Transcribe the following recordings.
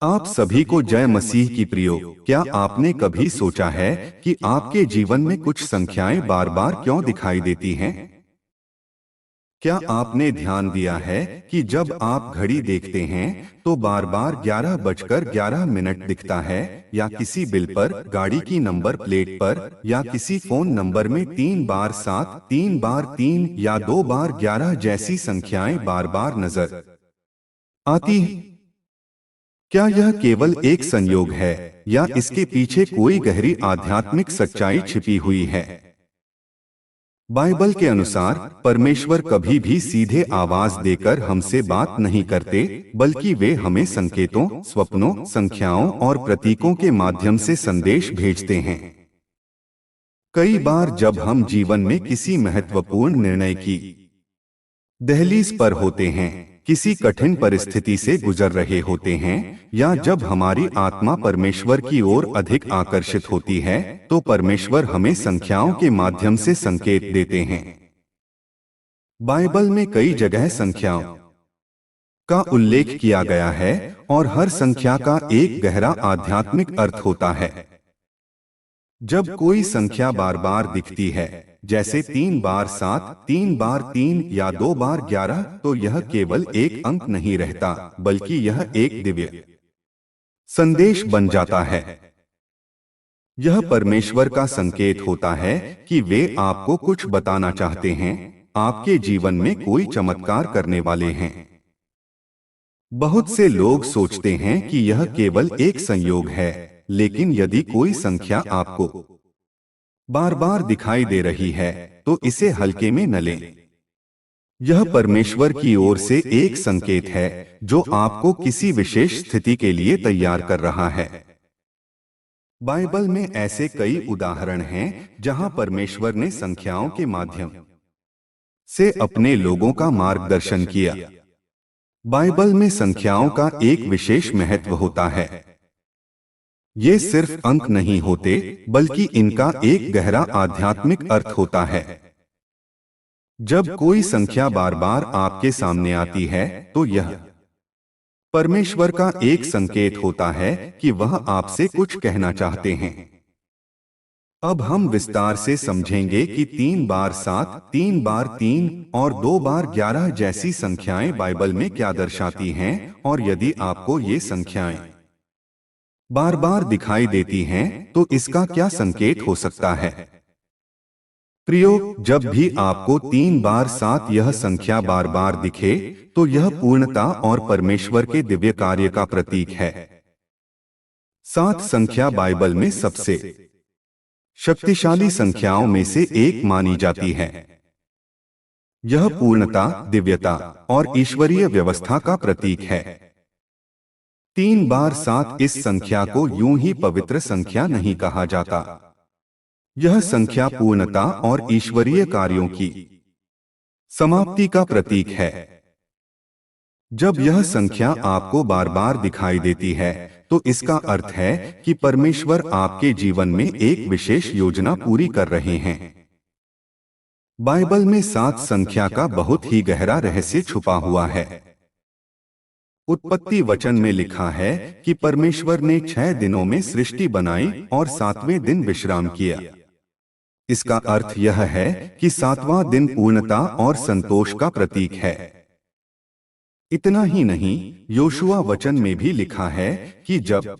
आप सभी को जय मसीह की प्रियो। क्या आपने कभी सोचा है कि आपके जीवन में कुछ संख्याएं बार बार क्यों दिखाई देती हैं? क्या आपने ध्यान दिया है कि जब आप घड़ी देखते हैं तो बार बार 11:11 दिखता है, या किसी बिल पर, गाड़ी की नंबर प्लेट पर, या किसी फोन नंबर में 3 बार 7, 3 बार 3 या 2 बार 11 जैसी संख्याएं बार बार नजर आती हैं? क्या यह केवल एक संयोग है, या इसके पीछे कोई गहरी आध्यात्मिक सच्चाई छिपी हुई है? बाइबल के अनुसार परमेश्वर कभी भी सीधे आवाज देकर हमसे बात नहीं करते, बल्कि वे हमें संकेतों, स्वप्नों, संख्याओं और प्रतीकों के माध्यम से संदेश भेजते हैं। कई बार जब हम जीवन में किसी महत्वपूर्ण निर्णय की दहलीज पर होते हैं, किसी कठिन परिस्थिति से गुजर रहे होते हैं, या जब हमारी आत्मा परमेश्वर की ओर अधिक आकर्षित होती है, तो परमेश्वर हमें संख्याओं के माध्यम से संकेत देते हैं। बाइबल में कई जगह संख्याओं का उल्लेख किया गया है, और हर संख्या का एक गहरा आध्यात्मिक अर्थ होता है। जब कोई संख्या बार बार दिखती है, जैसे 3 बार 7, 3 बार 3 या 2 बार 11, तो यह केवल एक अंक नहीं रहता, बल्कि यह एक दिव्य संदेश बन जाता है। यह परमेश्वर का संकेत होता है कि वे आपको कुछ बताना चाहते हैं, आपके जीवन में कोई चमत्कार करने वाले हैं। बहुत से लोग सोचते हैं कि यह केवल एक संयोग है, लेकिन यदि कोई संख्या आपको बार बार दिखाई दे रही है, तो इसे हल्के में न लें। यह परमेश्वर की ओर से एक संकेत है, जो आपको किसी विशेष स्थिति के लिए तैयार कर रहा है। बाइबल में ऐसे कई उदाहरण हैं जहां परमेश्वर ने संख्याओं के माध्यम से अपने लोगों का मार्गदर्शन किया। बाइबल में संख्याओं का एक विशेष महत्व होता है। ये सिर्फ अंक नहीं होते, बल्कि इनका एक गहरा आध्यात्मिक अर्थ होता है। जब कोई संख्या बार बार आपके सामने आती है, तो यह परमेश्वर का एक संकेत होता है कि वह आपसे कुछ कहना चाहते हैं। अब हम विस्तार से समझेंगे कि 3 बार 7, 3 बार 3 और 2 बार 11 जैसी संख्याएं बाइबल में क्या दर्शाती हैं, और यदि आपको ये संख्याएं बार बार दिखाई देती हैं, तो इसका क्या संकेत हो सकता है? प्रियो, जब भी आपको 3 बार 7 यह संख्या बार बार दिखे, तो यह पूर्णता और परमेश्वर के दिव्य कार्य का प्रतीक है। 7 संख्या बाइबल में सबसे शक्तिशाली संख्याओं में से एक मानी जाती है। यह पूर्णता, दिव्यता और ईश्वरीय व्यवस्था का प्रतीक है। 3 बार 7 इस संख्या को यूं ही पवित्र संख्या नहीं कहा जाता। यह संख्या पूर्णता और ईश्वरीय कार्यों की समाप्ति का प्रतीक है। जब यह संख्या आपको बार बार दिखाई देती है, तो इसका अर्थ है कि परमेश्वर आपके जीवन में एक विशेष योजना पूरी कर रहे हैं। बाइबल में 7 संख्या का बहुत ही गहरा रहस्य छुपा हुआ है। उत्पत्ति वचन में लिखा है कि परमेश्वर ने 6 दिनों में सृष्टि बनाई और 7वें दिन विश्राम किया। इसका अर्थ यह है कि 7वां दिन पूर्णता और संतोष का प्रतीक है। इतना ही नहीं, योशुआ वचन में भी लिखा है कि जब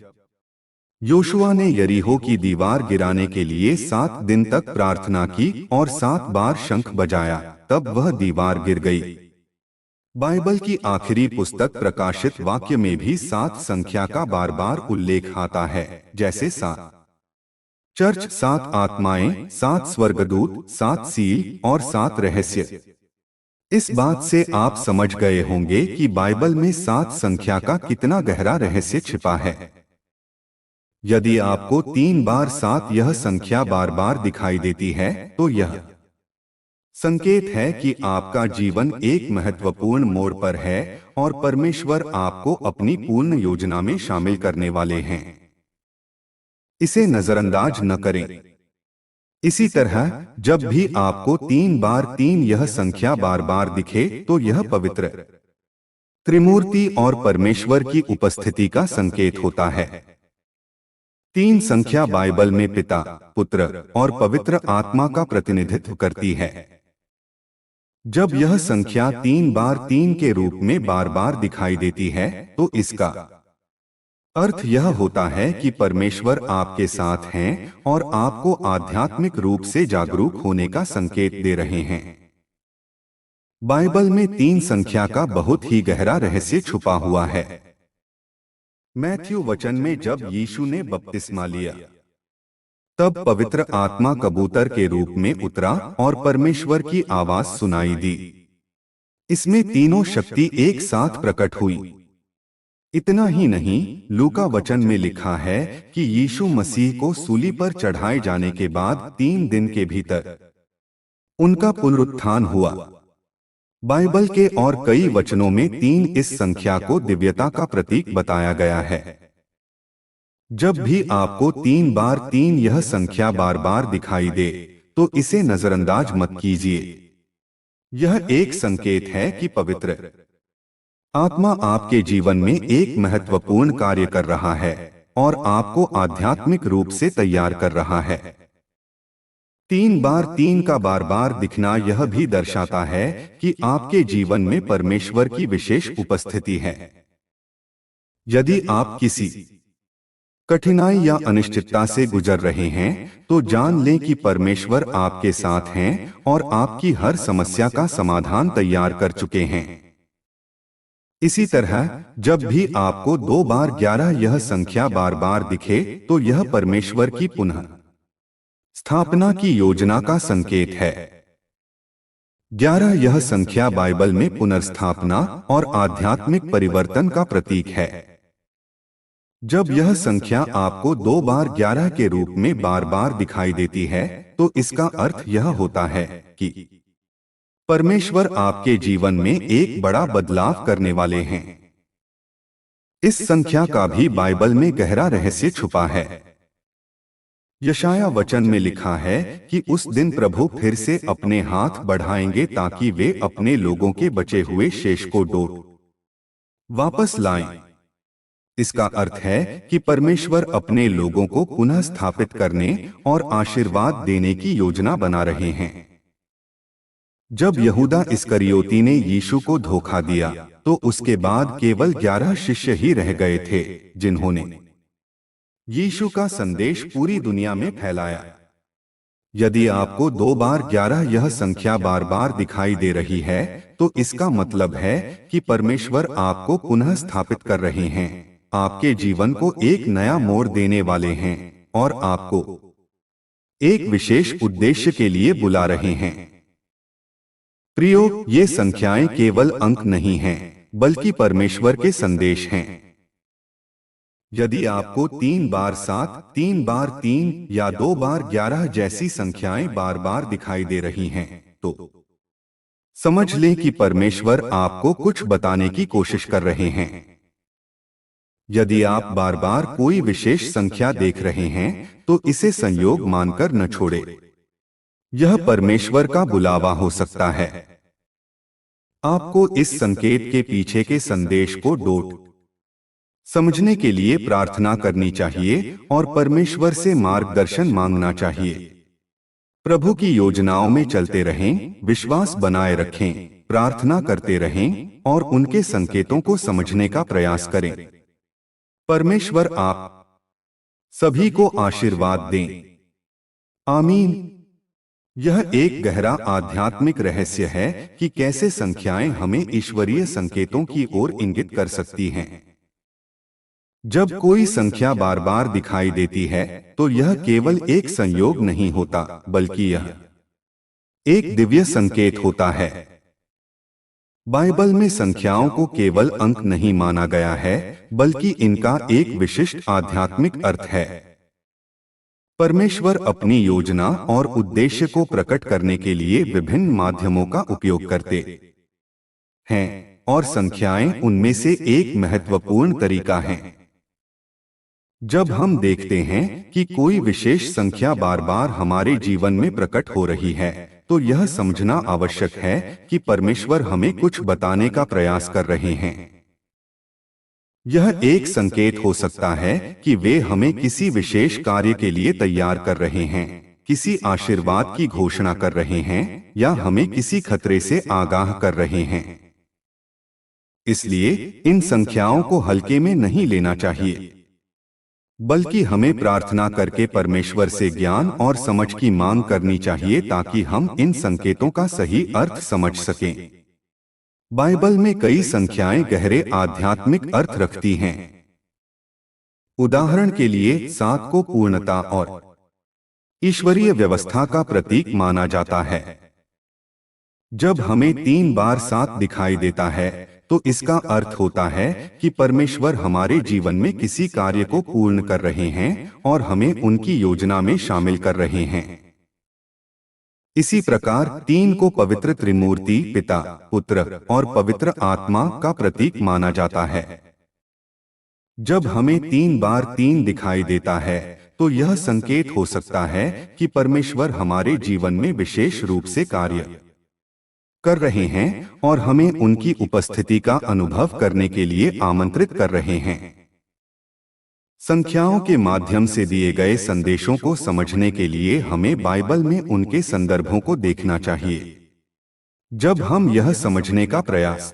योशुआ ने यरीहो की दीवार गिराने के लिए 7 दिन तक प्रार्थना की और 7 बार शंख बजाया, तब वह दीवार गिर गई। बाइबल की आखिरी पुस्तक प्रकाशित वाक्य में भी 7 संख्या का बार बार उल्लेख आता है, जैसे 7 चर्च, 7 आत्माएं, 7 स्वर्गदूत, 7 सील और 7 रहस्य। इस बात से आप समझ गए होंगे कि बाइबल में 7 संख्या का कितना गहरा रहस्य छिपा है। यदि आपको 3 बार 7 यह संख्या बार बार दिखाई देती है, तो यह संकेत है कि आपका जीवन एक महत्वपूर्ण मोड़ पर है और परमेश्वर आपको अपनी पूर्ण योजना में शामिल करने वाले हैं। इसे नजरअंदाज न करें। इसी तरह जब भी आपको 3 बार 3 यह संख्या बार बार दिखे, तो यह पवित्र त्रिमूर्ति और परमेश्वर की उपस्थिति का संकेत होता है। 3 संख्या बाइबल में पिता, पुत्र और पवित्र आत्मा का प्रतिनिधित्व करती है। जब यह संख्या 3 बार 3 के रूप में बार बार दिखाई देती है, तो इसका अर्थ यह होता है कि परमेश्वर आपके साथ हैं और आपको आध्यात्मिक रूप से जागरूक होने का संकेत दे रहे हैं। बाइबल में 3 संख्या का बहुत ही गहरा रहस्य छुपा हुआ है। मैथ्यू वचन में जब यीशु ने बपतिस्मा लिया, तब पवित्र आत्मा कबूतर के रूप में उतरा और परमेश्वर की आवाज सुनाई दी। इसमें तीनों शक्ति एक साथ प्रकट हुई। इतना ही नहीं, लूका वचन में लिखा है कि यीशु मसीह को सूली पर चढ़ाए जाने के बाद 3 दिन के भीतर उनका पुनरुत्थान हुआ। बाइबल के और कई वचनों में 3 इस संख्या को दिव्यता का प्रतीक बताया गया है। जब भी आपको 3 बार 3 यह संख्या बार बार दिखाई दे, तो इसे नजरअंदाज मत कीजिए। यह एक संकेत है कि पवित्र आत्मा आपके जीवन में एक महत्वपूर्ण कार्य कर रहा है और आपको आध्यात्मिक रूप से तैयार कर रहा है। 3 बार 3 का बार बार दिखना यह भी दर्शाता है कि आपके जीवन में परमेश्वर की विशेष उपस्थिति है। यदि आप किसी कठिनाई या अनिश्चितता से गुजर रहे हैं, तो जान लें कि परमेश्वर आपके साथ हैं और आपकी हर समस्या का समाधान तैयार कर चुके हैं। इसी तरह जब भी आपको 2 बार 11 यह संख्या बार बार दिखे, तो यह परमेश्वर की पुनः स्थापना की योजना का संकेत है। 11 यह संख्या बाइबल में पुनर्स्थापना और आध्यात्मिक परिवर्तन का प्रतीक है। जब यह संख्या आपको 2 बार 11 के रूप में बार बार दिखाई देती है, तो इसका अर्थ यह होता है कि परमेश्वर आपके जीवन में एक बड़ा बदलाव करने वाले हैं। इस संख्या का भी बाइबल में गहरा रहस्य छुपा है। यशाया वचन में लिखा है कि उस दिन प्रभु फिर से अपने हाथ बढ़ाएंगे ताकि वे अपने लोगों के बचे हुए शेष को लौट वापस लाएं। इसका अर्थ है कि परमेश्वर अपने लोगों को पुनः स्थापित करने और आशीर्वाद देने की योजना बना रहे हैं। जब यहूदा इस्करियोती ने यीशु को धोखा दिया, तो उसके बाद केवल 11 शिष्य ही रह गए थे जिन्होंने यीशु का संदेश पूरी दुनिया में फैलाया। यदि आपको 2 बार 11 यह संख्या बार बार दिखाई दे रही है, तो इसका मतलब है कि परमेश्वर आपको पुनः स्थापित कर रहे हैं, आपके जीवन को एक नया मोड़ देने वाले हैं और आपको एक विशेष उद्देश्य के लिए बुला रहे हैं। प्रियो, ये संख्याएं केवल अंक नहीं हैं, बल्कि परमेश्वर के संदेश हैं। यदि आपको 3 बार 7, 3 बार 3 या 2 बार 11 जैसी संख्याएं बार बार दिखाई दे रही हैं, तो समझ लें कि परमेश्वर आपको कुछ बताने की कोशिश कर रहे हैं। यदि आप बार बार कोई विशेष संख्या देख रहे हैं, तो इसे संयोग मानकर न छोड़े। यह परमेश्वर का बुलावा हो सकता है। आपको इस संकेत के पीछे के संदेश को डोट समझने के लिए प्रार्थना करनी चाहिए और परमेश्वर से मार्गदर्शन मांगना चाहिए। प्रभु की योजनाओं में चलते रहें, विश्वास बनाए रखें, प्रार्थना करते रहें और उनके संकेतों को समझने का प्रयास करें। परमेश्वर आप सभी को आशीर्वाद दें। आमीन। यह एक गहरा आध्यात्मिक रहस्य है कि कैसे संख्याएं हमें ईश्वरीय संकेतों की ओर इंगित कर सकती हैं। जब कोई संख्या बार बार दिखाई देती है, तो यह केवल एक संयोग नहीं होता, बल्कि यह एक दिव्य संकेत होता है। बाइबल में संख्याओं को केवल अंक नहीं माना गया है, बल्कि इनका एक विशिष्ट आध्यात्मिक अर्थ है। परमेश्वर अपनी योजना और उद्देश्य को प्रकट करने के लिए विभिन्न माध्यमों का उपयोग करते हैं, और संख्याएं उनमें से एक महत्वपूर्ण तरीका है। जब हम देखते हैं कि कोई विशेष संख्या बार बार हमारे जीवन में प्रकट हो रही है, तो यह समझना आवश्यक है कि परमेश्वर हमें कुछ बताने का प्रयास कर रहे हैं। यह एक संकेत हो सकता है कि वे हमें किसी विशेष कार्य के लिए तैयार कर रहे हैं, किसी आशीर्वाद की घोषणा कर रहे हैं या हमें किसी खतरे से आगाह कर रहे हैं। इसलिए इन संख्याओं को हल्के में नहीं लेना चाहिए, बल्कि हमें प्रार्थना करके परमेश्वर से ज्ञान और समझ की मांग करनी चाहिए ताकि हम इन संकेतों का सही अर्थ समझ सकें। बाइबल में कई संख्याएं गहरे आध्यात्मिक अर्थ रखती हैं। उदाहरण के लिए 7 को पूर्णता और ईश्वरीय व्यवस्था का प्रतीक माना जाता है। जब हमें 3 बार 7 दिखाई देता है तो इसका अर्थ होता है कि परमेश्वर हमारे जीवन में किसी कार्य को पूर्ण कर रहे हैं और हमें उनकी योजना में शामिल कर रहे हैं। इसी प्रकार 3 को पवित्र त्रिमूर्ति पिता, पुत्र और पवित्र आत्मा का प्रतीक माना जाता है। जब हमें 3 बार 3 दिखाई देता है तो यह संकेत हो सकता है कि परमेश्वर हमारे जीवन में विशेष रूप से कार्य कर रहे हैं और हमें उनकी उपस्थिति का अनुभव करने के लिए आमंत्रित कर रहे हैं। संख्याओं के माध्यम से दिए गए संदेशों को समझने के लिए हमें बाइबल में उनके संदर्भों को देखना चाहिए। जब हम यह समझने का प्रयास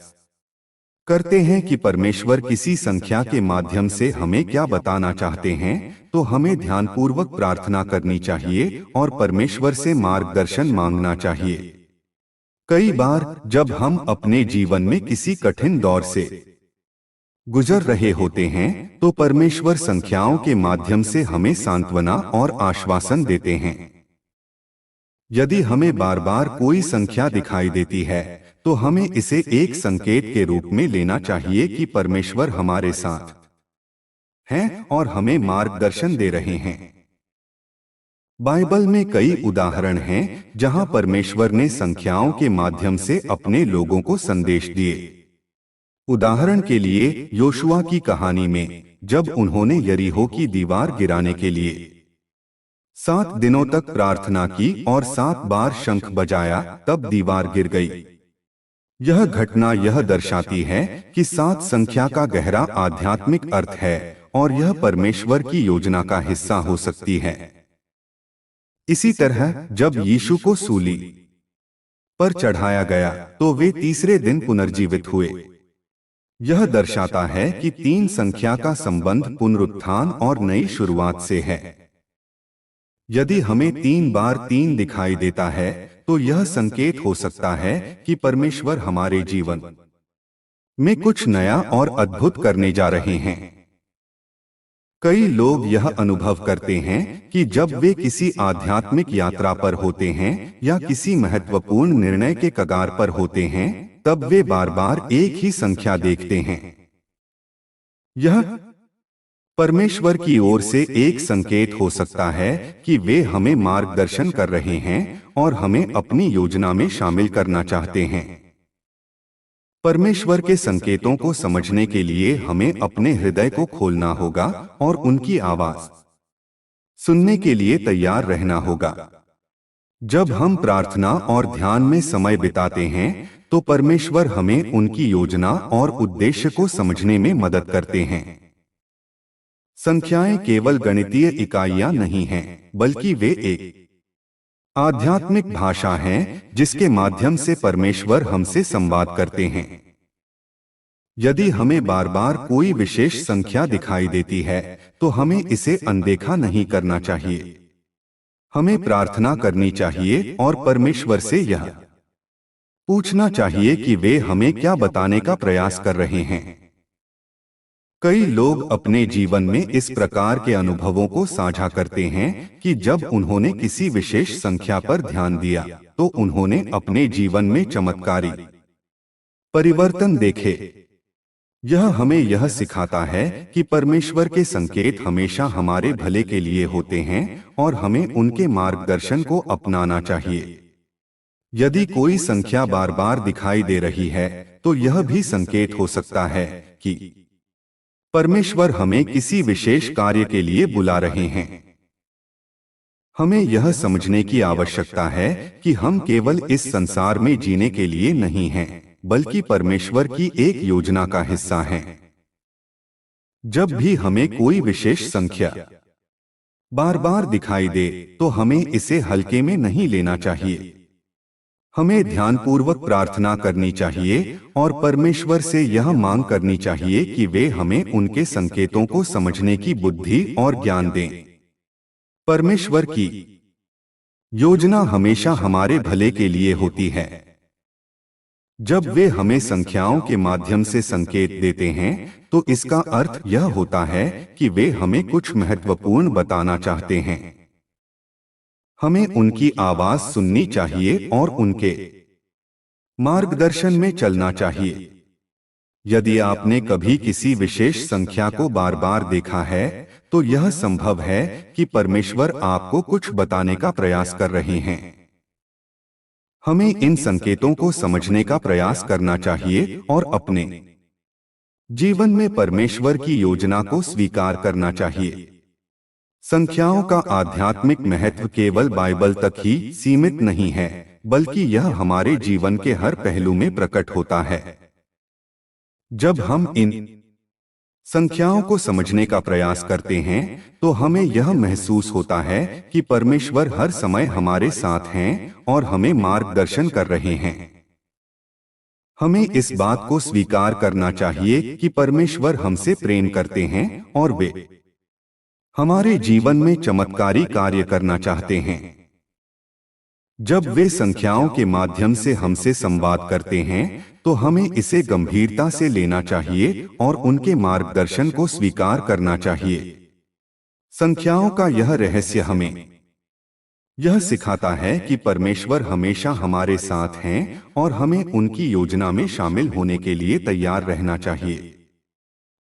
करते हैं कि परमेश्वर किसी संख्या के माध्यम से हमें क्या बताना चाहते हैं, तो हमें ध्यानपूर्वक प्रार्थना करनी चाहिए और परमेश्वर से मार्गदर्शन मांगना चाहिए। कई बार जब हम अपने जीवन में किसी कठिन दौर से गुजर रहे होते हैं तो परमेश्वर संख्याओं के माध्यम से हमें सांत्वना और आश्वासन देते हैं। यदि हमें बार बार कोई संख्या दिखाई देती है तो हमें इसे एक संकेत के रूप में लेना चाहिए कि परमेश्वर हमारे साथ हैं और हमें मार्गदर्शन दे रहे हैं। बाइबल में कई उदाहरण हैं जहां परमेश्वर ने संख्याओं के माध्यम से अपने लोगों को संदेश दिए। उदाहरण के लिए योशुआ की कहानी में जब उन्होंने यरीहो की दीवार गिराने के लिए 7 दिनों तक प्रार्थना की और 7 बार शंख बजाया, तब दीवार गिर गई। यह घटना यह दर्शाती है कि 7 संख्या का गहरा आध्यात्मिक अर्थ है और यह परमेश्वर की योजना का हिस्सा हो सकती है। इसी तरह जब यीशु को सूली पर चढ़ाया गया तो वे तीसरे दिन पुनर्जीवित हुए। यह दर्शाता है कि 3 संख्या का संबंध पुनरुत्थान और नई शुरुआत से है। यदि हमें 3 बार 3 दिखाई देता है तो यह संकेत हो सकता है कि परमेश्वर हमारे जीवन में कुछ नया और अद्भुत करने जा रहे हैं। कई लोग यह अनुभव करते हैं कि जब वे किसी आध्यात्मिक यात्रा पर होते हैं या किसी महत्वपूर्ण निर्णय के कगार पर होते हैं, तब वे बार बार एक ही संख्या देखते हैं। यह परमेश्वर की ओर से एक संकेत हो सकता है कि वे हमें मार्गदर्शन कर रहे हैं और हमें अपनी योजना में शामिल करना चाहते हैं। परमेश्वर के संकेतों को समझने के लिए हमें अपने हृदय को खोलना होगा और उनकी आवाज सुनने के लिए तैयार रहना होगा। जब हम प्रार्थना और ध्यान में समय बिताते हैं तो परमेश्वर हमें उनकी योजना और उद्देश्य को समझने में मदद करते हैं। संख्याएं केवल गणितीय इकाइयां नहीं हैं, बल्कि वे एक आध्यात्मिक भाषा है जिसके माध्यम से परमेश्वर हमसे संवाद करते हैं। यदि हमें बार बार कोई विशेष संख्या दिखाई देती है तो हमें इसे अनदेखा नहीं करना चाहिए। हमें प्रार्थना करनी चाहिए और परमेश्वर से यह पूछना चाहिए कि वे हमें क्या बताने का प्रयास कर रहे हैं। कई लोग अपने जीवन में इस प्रकार के अनुभवों को साझा करते हैं कि जब उन्होंने किसी विशेष संख्या पर ध्यान दिया तो उन्होंने अपने जीवन में चमत्कारी परिवर्तन देखे। यह हमें यह सिखाता है कि परमेश्वर के संकेत हमेशा हमारे भले के लिए होते हैं और हमें उनके मार्गदर्शन को अपनाना चाहिए। यदि कोई संख्या बार बार दिखाई दे रही है तो यह भी संकेत हो सकता है कि परमेश्वर हमें किसी विशेष कार्य के लिए बुला रहे हैं। हमें यह समझने की आवश्यकता है कि हम केवल इस संसार में जीने के लिए नहीं हैं, बल्कि परमेश्वर की एक योजना का हिस्सा हैं। जब भी हमें कोई विशेष संख्या बार बार दिखाई दे तो हमें इसे हल्के में नहीं लेना चाहिए। हमें ध्यानपूर्वक प्रार्थना करनी चाहिए और परमेश्वर से यह मांग करनी चाहिए कि वे हमें उनके संकेतों को समझने की बुद्धि और ज्ञान दें। परमेश्वर की योजना हमेशा हमारे भले के लिए होती है। जब वे हमें संख्याओं के माध्यम से संकेत देते हैं तो इसका अर्थ यह होता है कि वे हमें कुछ महत्वपूर्ण बताना चाहते हैं। हमें उनकी आवाज सुननी चाहिए और उनके मार्गदर्शन में चलना चाहिए। यदि आपने कभी किसी विशेष संख्या को बार बार देखा है तो यह संभव है कि परमेश्वर आपको कुछ बताने का प्रयास कर रहे हैं। हमें इन संकेतों को समझने का प्रयास करना चाहिए और अपने जीवन में परमेश्वर की योजना को स्वीकार करना चाहिए। संख्याओं का आध्यात्मिक महत्व केवल बाइबल तक ही सीमित नहीं है, बल्कि यह हमारे जीवन के हर पहलू में प्रकट होता है। जब हम इन संख्याओं को समझने का प्रयास करते हैं तो हमें यह महसूस होता है कि परमेश्वर हर समय हमारे साथ हैं और हमें मार्गदर्शन कर रहे हैं। हमें इस बात को स्वीकार करना चाहिए कि परमेश्वर हमसे प्रेम करते हैं और वे हमारे जीवन में चमत्कारी कार्य करना चाहते हैं। जब वे संख्याओं के माध्यम से हमसे संवाद करते हैं तो हमें इसे गंभीरता से लेना चाहिए और उनके मार्गदर्शन को स्वीकार करना चाहिए। संख्याओं का यह रहस्य हमें यह सिखाता है कि परमेश्वर हमेशा हमारे साथ हैं और हमें उनकी योजना में शामिल होने के लिए तैयार रहना चाहिए।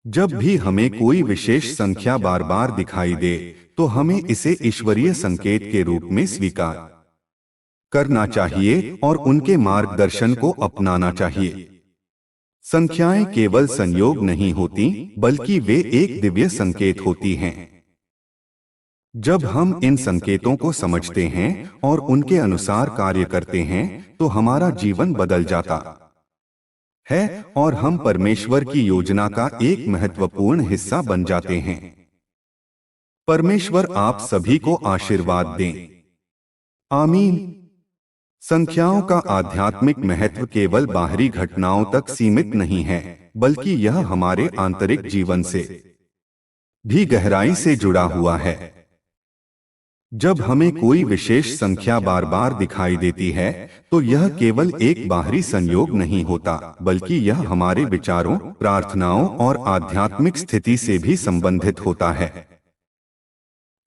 जब भी हमें कोई विशेष संख्या बार बार दिखाई दे तो हमें इसे ईश्वरीय संकेत के रूप में स्वीकार करना चाहिए और उनके मार्गदर्शन को अपनाना चाहिए। संख्याएं केवल संयोग नहीं होती, बल्कि वे एक दिव्य संकेत होती हैं। जब हम इन संकेतों को समझते हैं और उनके अनुसार कार्य करते हैं तो हमारा जीवन बदल जाता है और हम परमेश्वर की योजना का एक महत्वपूर्ण हिस्सा बन जाते हैं। परमेश्वर आप सभी को आशीर्वाद दें। आमीन। संख्याओं का आध्यात्मिक महत्व केवल बाहरी घटनाओं तक सीमित नहीं है, बल्कि यह हमारे आंतरिक जीवन से भी गहराई से जुड़ा हुआ है। जब हमें कोई विशेष संख्या बार बार दिखाई देती है तो यह केवल एक बाहरी संयोग नहीं होता, बल्कि यह हमारे विचारों, प्रार्थनाओं और आध्यात्मिक स्थिति से भी संबंधित होता है।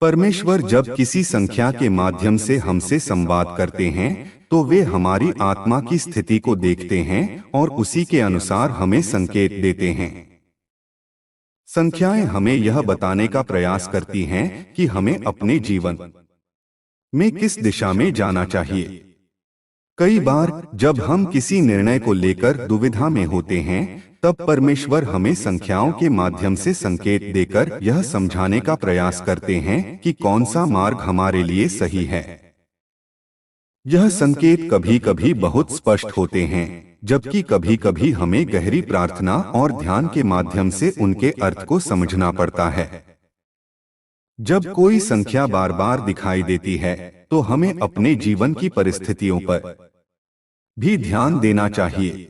परमेश्वर जब किसी संख्या के माध्यम से हमसे संवाद करते हैं तो वे हमारी आत्मा की स्थिति को देखते हैं और उसी के अनुसार हमें संकेत देते हैं। संख्याएं हमें यह बताने का प्रयास करती हैं कि हमें अपने जीवन में किस दिशा में जाना चाहिए। कई बार जब हम किसी निर्णय को लेकर दुविधा में होते हैं तब परमेश्वर हमें संख्याओं के माध्यम से संकेत देकर यह समझाने का प्रयास करते हैं कि कौन सा मार्ग हमारे लिए सही है। यह संकेत कभी कभी बहुत स्पष्ट होते हैं, जबकि कभी कभी हमें गहरी प्रार्थना और ध्यान के माध्यम से उनके अर्थ को समझना पड़ता है। जब कोई संख्या बार बार दिखाई देती है तो हमें अपने जीवन की परिस्थितियों पर भी ध्यान देना चाहिए।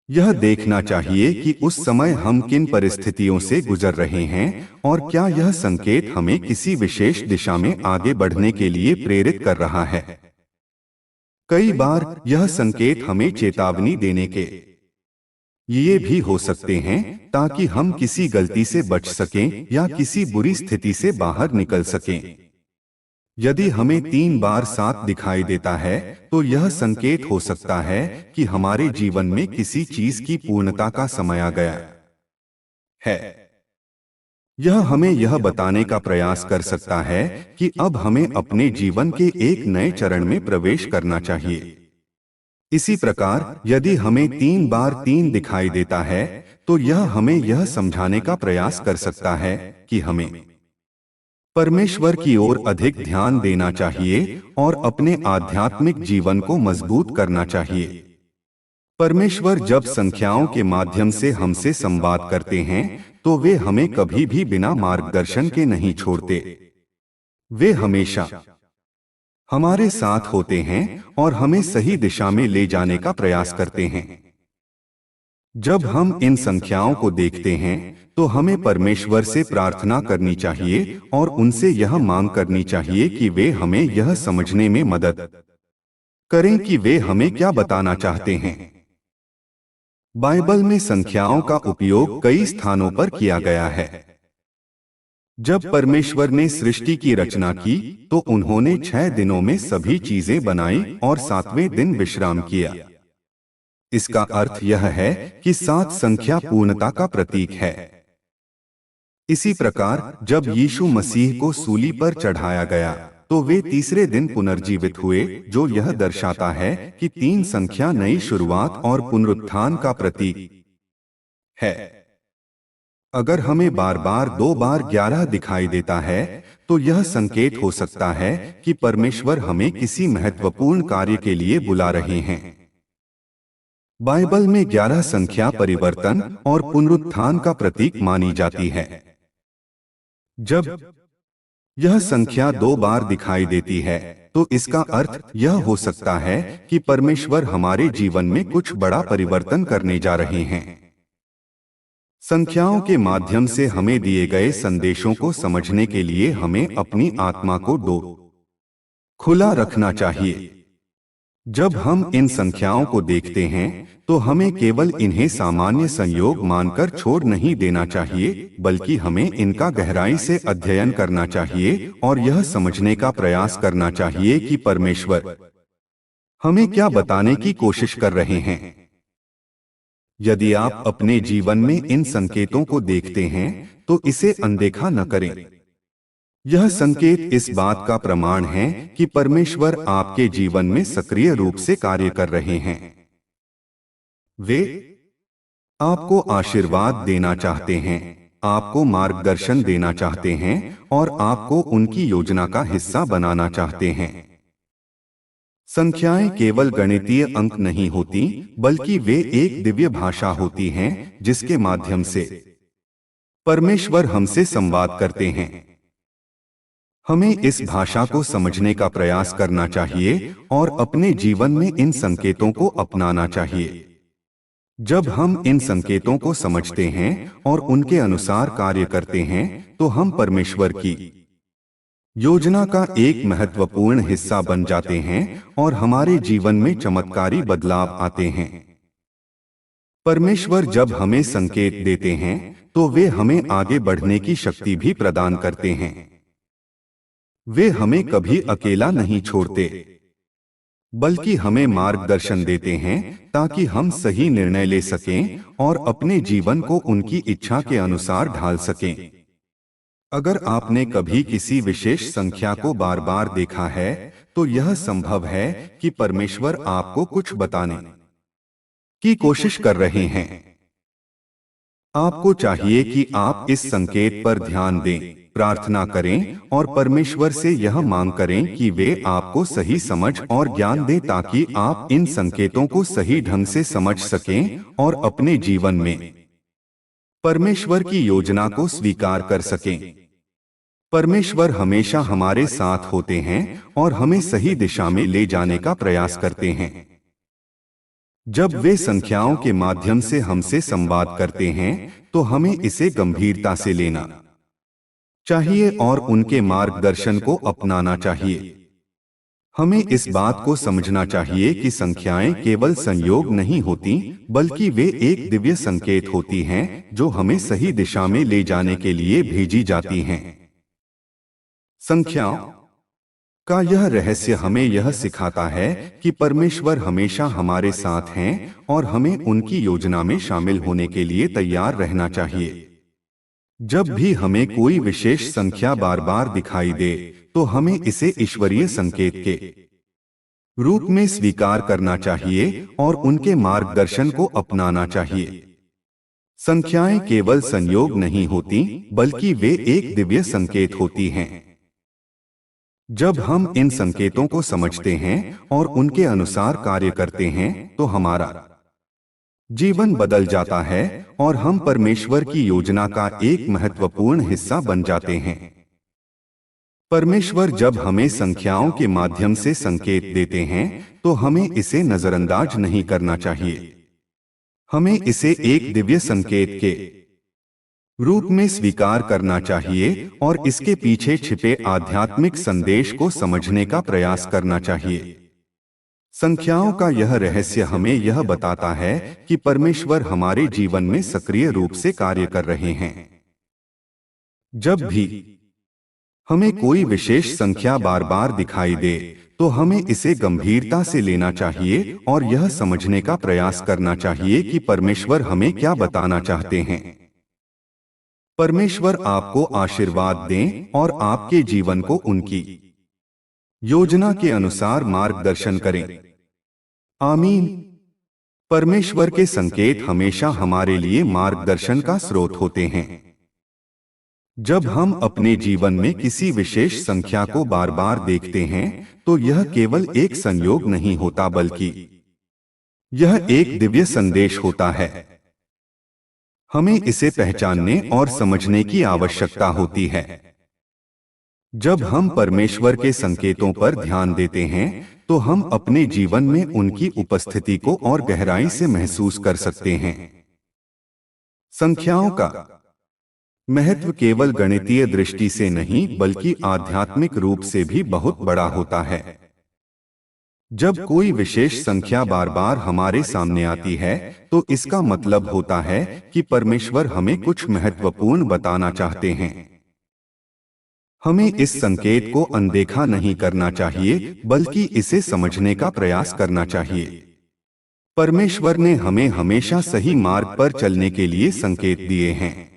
यह देखना चाहिए कि उस समय हम किन परिस्थितियों से गुजर रहे हैं और क्या यह संकेत हमें किसी विशेष दिशा में आगे बढ़ने के लिए प्रेरित कर रहा है। कई बार यह संकेत हमें चेतावनी देने के ये भी हो सकते हैं ताकि हम किसी गलती से बच सकें या किसी बुरी स्थिति से बाहर निकल सकें। यदि हमें 3 बार 7 दिखाई देता है तो यह संकेत हो सकता है कि हमारे जीवन में किसी चीज की पूर्णता का समय आ गया है। यह हमें यह बताने का प्रयास कर सकता है कि अब हमें अपने जीवन के एक नए चरण में प्रवेश करना चाहिए। इसी प्रकार यदि हमें 3 बार 3 दिखाई देता है तो यह हमें यह समझाने का प्रयास कर सकता है कि हमें परमेश्वर की ओर अधिक ध्यान देना चाहिए और अपने आध्यात्मिक जीवन को मजबूत करना चाहिए। परमेश्वर जब संख्याओं के माध्यम से हमसे संवाद करते हैं तो वे हमें कभी भी बिना मार्गदर्शन के नहीं छोड़ते। वे हमेशा हमारे साथ होते हैं और हमें सही दिशा में ले जाने का प्रयास करते हैं। जब हम इन संख्याओं को देखते हैं तो हमें परमेश्वर से प्रार्थना करनी चाहिए और उनसे यह मांग करनी चाहिए कि वे हमें यह समझने में मदद करें कि वे हमें क्या बताना चाहते हैं। बाइबल में संख्याओं का उपयोग कई स्थानों पर किया गया है। जब परमेश्वर ने सृष्टि की रचना की तो उन्होंने 6 दिनों में सभी चीजें बनाई और 7वें दिन विश्राम किया। इसका अर्थ यह है कि 7 संख्या पूर्णता का प्रतीक है। इसी प्रकार जब यीशु मसीह को सूली पर चढ़ाया गया तो वे तीसरे दिन पुनर्जीवित हुए, जो यह दर्शाता है कि 3 संख्या नई शुरुआत और पुनरुत्थान का प्रतीक है। अगर हमें बार बार 2 बार 11 दिखाई देता है तो यह संकेत हो सकता है कि परमेश्वर हमें किसी महत्वपूर्ण कार्य के लिए बुला रहे हैं। बाइबल में 11 संख्या परिवर्तन और पुनरुत्थान का प्रतीक मानी जाती है। जब यह संख्या 2 बार दिखाई देती है तो इसका अर्थ यह हो सकता है कि परमेश्वर हमारे जीवन में कुछ बड़ा परिवर्तन करने जा रहे हैं। संख्याओं के माध्यम से हमें दिए गए संदेशों को समझने के लिए हमें अपनी आत्मा को खुला रखना चाहिए। जब हम इन संख्याओं को देखते हैं तो हमें केवल इन्हें सामान्य संयोग मानकर छोड़ नहीं देना चाहिए, बल्कि हमें इनका गहराई से अध्ययन करना चाहिए और यह समझने का प्रयास करना चाहिए कि परमेश्वर हमें क्या बताने की कोशिश कर रहे हैं। यदि आप अपने जीवन में इन संकेतों को देखते हैं तो इसे अनदेखा न करें। यह संकेत इस बात का प्रमाण है कि परमेश्वर आपके जीवन में सक्रिय रूप से कार्य कर रहे हैं। वे आपको आशीर्वाद देना चाहते हैं, आपको मार्गदर्शन देना चाहते हैं और आपको उनकी योजना का हिस्सा बनाना चाहते हैं। संख्याएं केवल गणितीय अंक नहीं होती, बल्कि वे एक दिव्य भाषा होती हैं जिसके माध्यम से परमेश्वर हमसे संवाद करते हैं। हमें इस भाषा को समझने का प्रयास करना चाहिए और अपने जीवन में इन संकेतों को अपनाना चाहिए। जब हम इन संकेतों को समझते हैं और उनके अनुसार कार्य करते हैं तो हम परमेश्वर की योजना का एक महत्वपूर्ण हिस्सा बन जाते हैं और हमारे जीवन में चमत्कारी बदलाव आते हैं। परमेश्वर जब हमें संकेत देते हैं तो वे हमें आगे बढ़ने की शक्ति भी प्रदान करते हैं। वे हमें कभी अकेला नहीं छोड़ते, बल्कि हमें मार्गदर्शन देते हैं ताकि हम सही निर्णय ले सकें और अपने जीवन को उनकी इच्छा के अनुसार ढाल सकें। अगर आपने कभी किसी विशेष संख्या को बार बार देखा है तो यह संभव है कि परमेश्वर आपको कुछ बताने की कोशिश कर रहे हैं। आपको चाहिए कि आप इस संकेत पर ध्यान दें, प्रार्थना करें और परमेश्वर से यह मांग करें कि वे आपको सही समझ और ज्ञान दें ताकि आप इन संकेतों को सही ढंग से समझ सकें और अपने जीवन में परमेश्वर की योजना को स्वीकार कर सकें। परमेश्वर हमेशा हमारे साथ होते हैं और हमें सही दिशा में ले जाने का प्रयास करते हैं। जब वे संख्याओं के माध्यम से हमसे संवाद करते हैं तो हमें इसे गंभीरता से लेना चाहिए और उनके मार्गदर्शन को अपनाना चाहिए। हमें इस बात को समझना चाहिए कि संख्याएं केवल संयोग नहीं होती, बल्कि वे एक दिव्य संकेत होती हैं जो हमें सही दिशा में ले जाने के लिए भेजी जाती हैं। संख्याओं का यह रहस्य हमें यह सिखाता है कि परमेश्वर हमेशा हमारे साथ हैं और हमें उनकी योजना में शामिल होने के लिए तैयार रहना चाहिए। जब भी हमें कोई विशेष संख्या बार बार दिखाई दे तो हमें इसे ईश्वरीय संकेत के रूप में स्वीकार करना चाहिए और उनके मार्गदर्शन को अपनाना चाहिए। संख्याएं केवल संयोग नहीं होती, बल्कि वे एक दिव्य संकेत होती हैं। जब हम इन संकेतों को समझते हैं और उनके अनुसार कार्य करते हैं तो हमारा जीवन बदल जाता है और हम परमेश्वर की योजना का एक महत्वपूर्ण हिस्सा बन जाते हैं। परमेश्वर जब हमें संख्याओं के माध्यम से संकेत देते हैं, तो हमें इसे नजरअंदाज नहीं करना चाहिए। हमें इसे एक दिव्य संकेत के रूप में स्वीकार करना चाहिए और इसके पीछे छिपे आध्यात्मिक संदेश को समझने का प्रयास करना चाहिए। संख्याओं का यह रहस्य हमें यह बताता है कि परमेश्वर हमारे जीवन में सक्रिय रूप से कार्य कर रहे हैं। जब भी हमें कोई विशेष संख्या बार बार दिखाई दे, तो हमें इसे गंभीरता से लेना चाहिए और यह समझने का प्रयास करना चाहिए कि परमेश्वर हमें क्या बताना चाहते हैं। परमेश्वर आपको आशीर्वाद दें और आपके जीवन को उनकी योजना के अनुसार मार्गदर्शन करें। आमीन। परमेश्वर के संकेत हमेशा हमारे लिए मार्गदर्शन का स्रोत होते हैं। जब हम अपने जीवन में किसी विशेष संख्या को बार बार देखते हैं, तो यह केवल एक संयोग नहीं होता, बल्कि यह एक दिव्य संदेश होता है। हमें इसे पहचानने और समझने की आवश्यकता होती है। जब हम परमेश्वर के संकेतों पर ध्यान देते हैं, तो हम अपने जीवन में उनकी उपस्थिति को और गहराई से महसूस कर सकते हैं। संख्याओं का महत्व केवल गणितीय दृष्टि से नहीं, बल्कि आध्यात्मिक रूप से भी बहुत बड़ा होता है। जब कोई विशेष संख्या बार बार हमारे सामने आती है, तो इसका मतलब होता है कि परमेश्वर हमें कुछ महत्वपूर्ण बताना चाहते हैं। हमें इस संकेत को अनदेखा नहीं करना चाहिए, बल्कि इसे समझने का प्रयास करना चाहिए। परमेश्वर ने हमें हमेशा सही मार्ग पर चलने के लिए संकेत दिए हैं।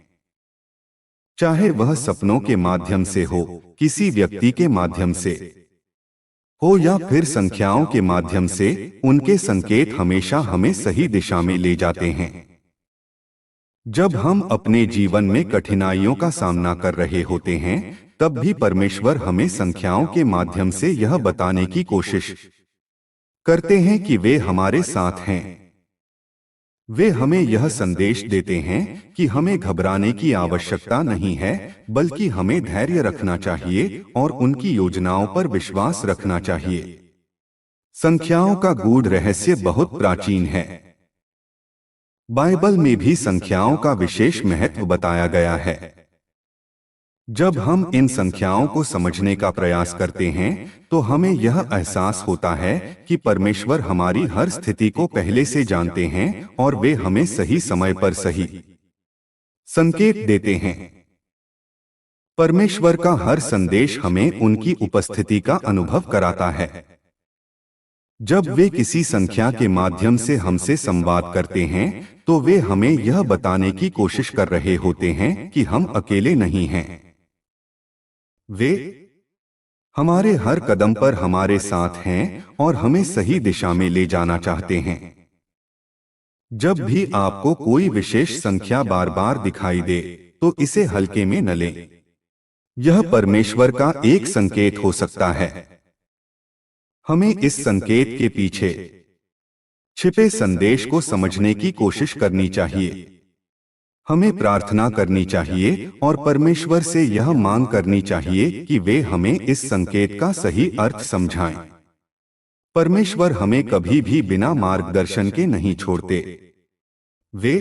चाहे वह सपनों के माध्यम से हो, किसी व्यक्ति के माध्यम से हो या फिर संख्याओं के माध्यम से, उनके संकेत हमेशा हमें सही दिशा में ले जाते हैं। जब हम अपने जीवन में कठिनाइयों का सामना कर रहे होते हैं, तब भी परमेश्वर हमें संख्याओं के माध्यम से यह बताने की कोशिश करते हैं कि वे हमारे साथ हैं। वे हमें यह संदेश देते हैं कि हमें घबराने की आवश्यकता नहीं है, बल्कि हमें धैर्य रखना चाहिए और उनकी योजनाओं पर विश्वास रखना चाहिए। संख्याओं का गूढ़ रहस्य बहुत प्राचीन है। बाइबल में भी संख्याओं का विशेष महत्व बताया गया है। जब हम इन संख्याओं को समझने का प्रयास करते हैं, तो हमें यह एहसास होता है कि परमेश्वर हमारी हर स्थिति को पहले से जानते हैं और वे हमें सही समय पर सही संकेत देते हैं। परमेश्वर का हर संदेश हमें उनकी उपस्थिति का अनुभव कराता है। जब वे किसी संख्या के माध्यम से हमसे संवाद करते हैं, तो वे हमें यह बताने की कोशिश कर रहे होते हैं कि हम अकेले नहीं हैं। वे हमारे हर कदम पर हमारे साथ हैं और हमें सही दिशा में ले जाना चाहते हैं। जब भी आपको कोई विशेष संख्या बार बार दिखाई दे, तो इसे हल्के में न लें। यह परमेश्वर का एक संकेत हो सकता है। हमें इस संकेत के पीछे छिपे संदेश को समझने की कोशिश करनी चाहिए। हमें प्रार्थना करनी चाहिए और परमेश्वर से यह मांग करनी चाहिए कि वे हमें इस संकेत का सही अर्थ समझाएं। परमेश्वर हमें कभी भी बिना मार्गदर्शन के नहीं छोड़ते। वे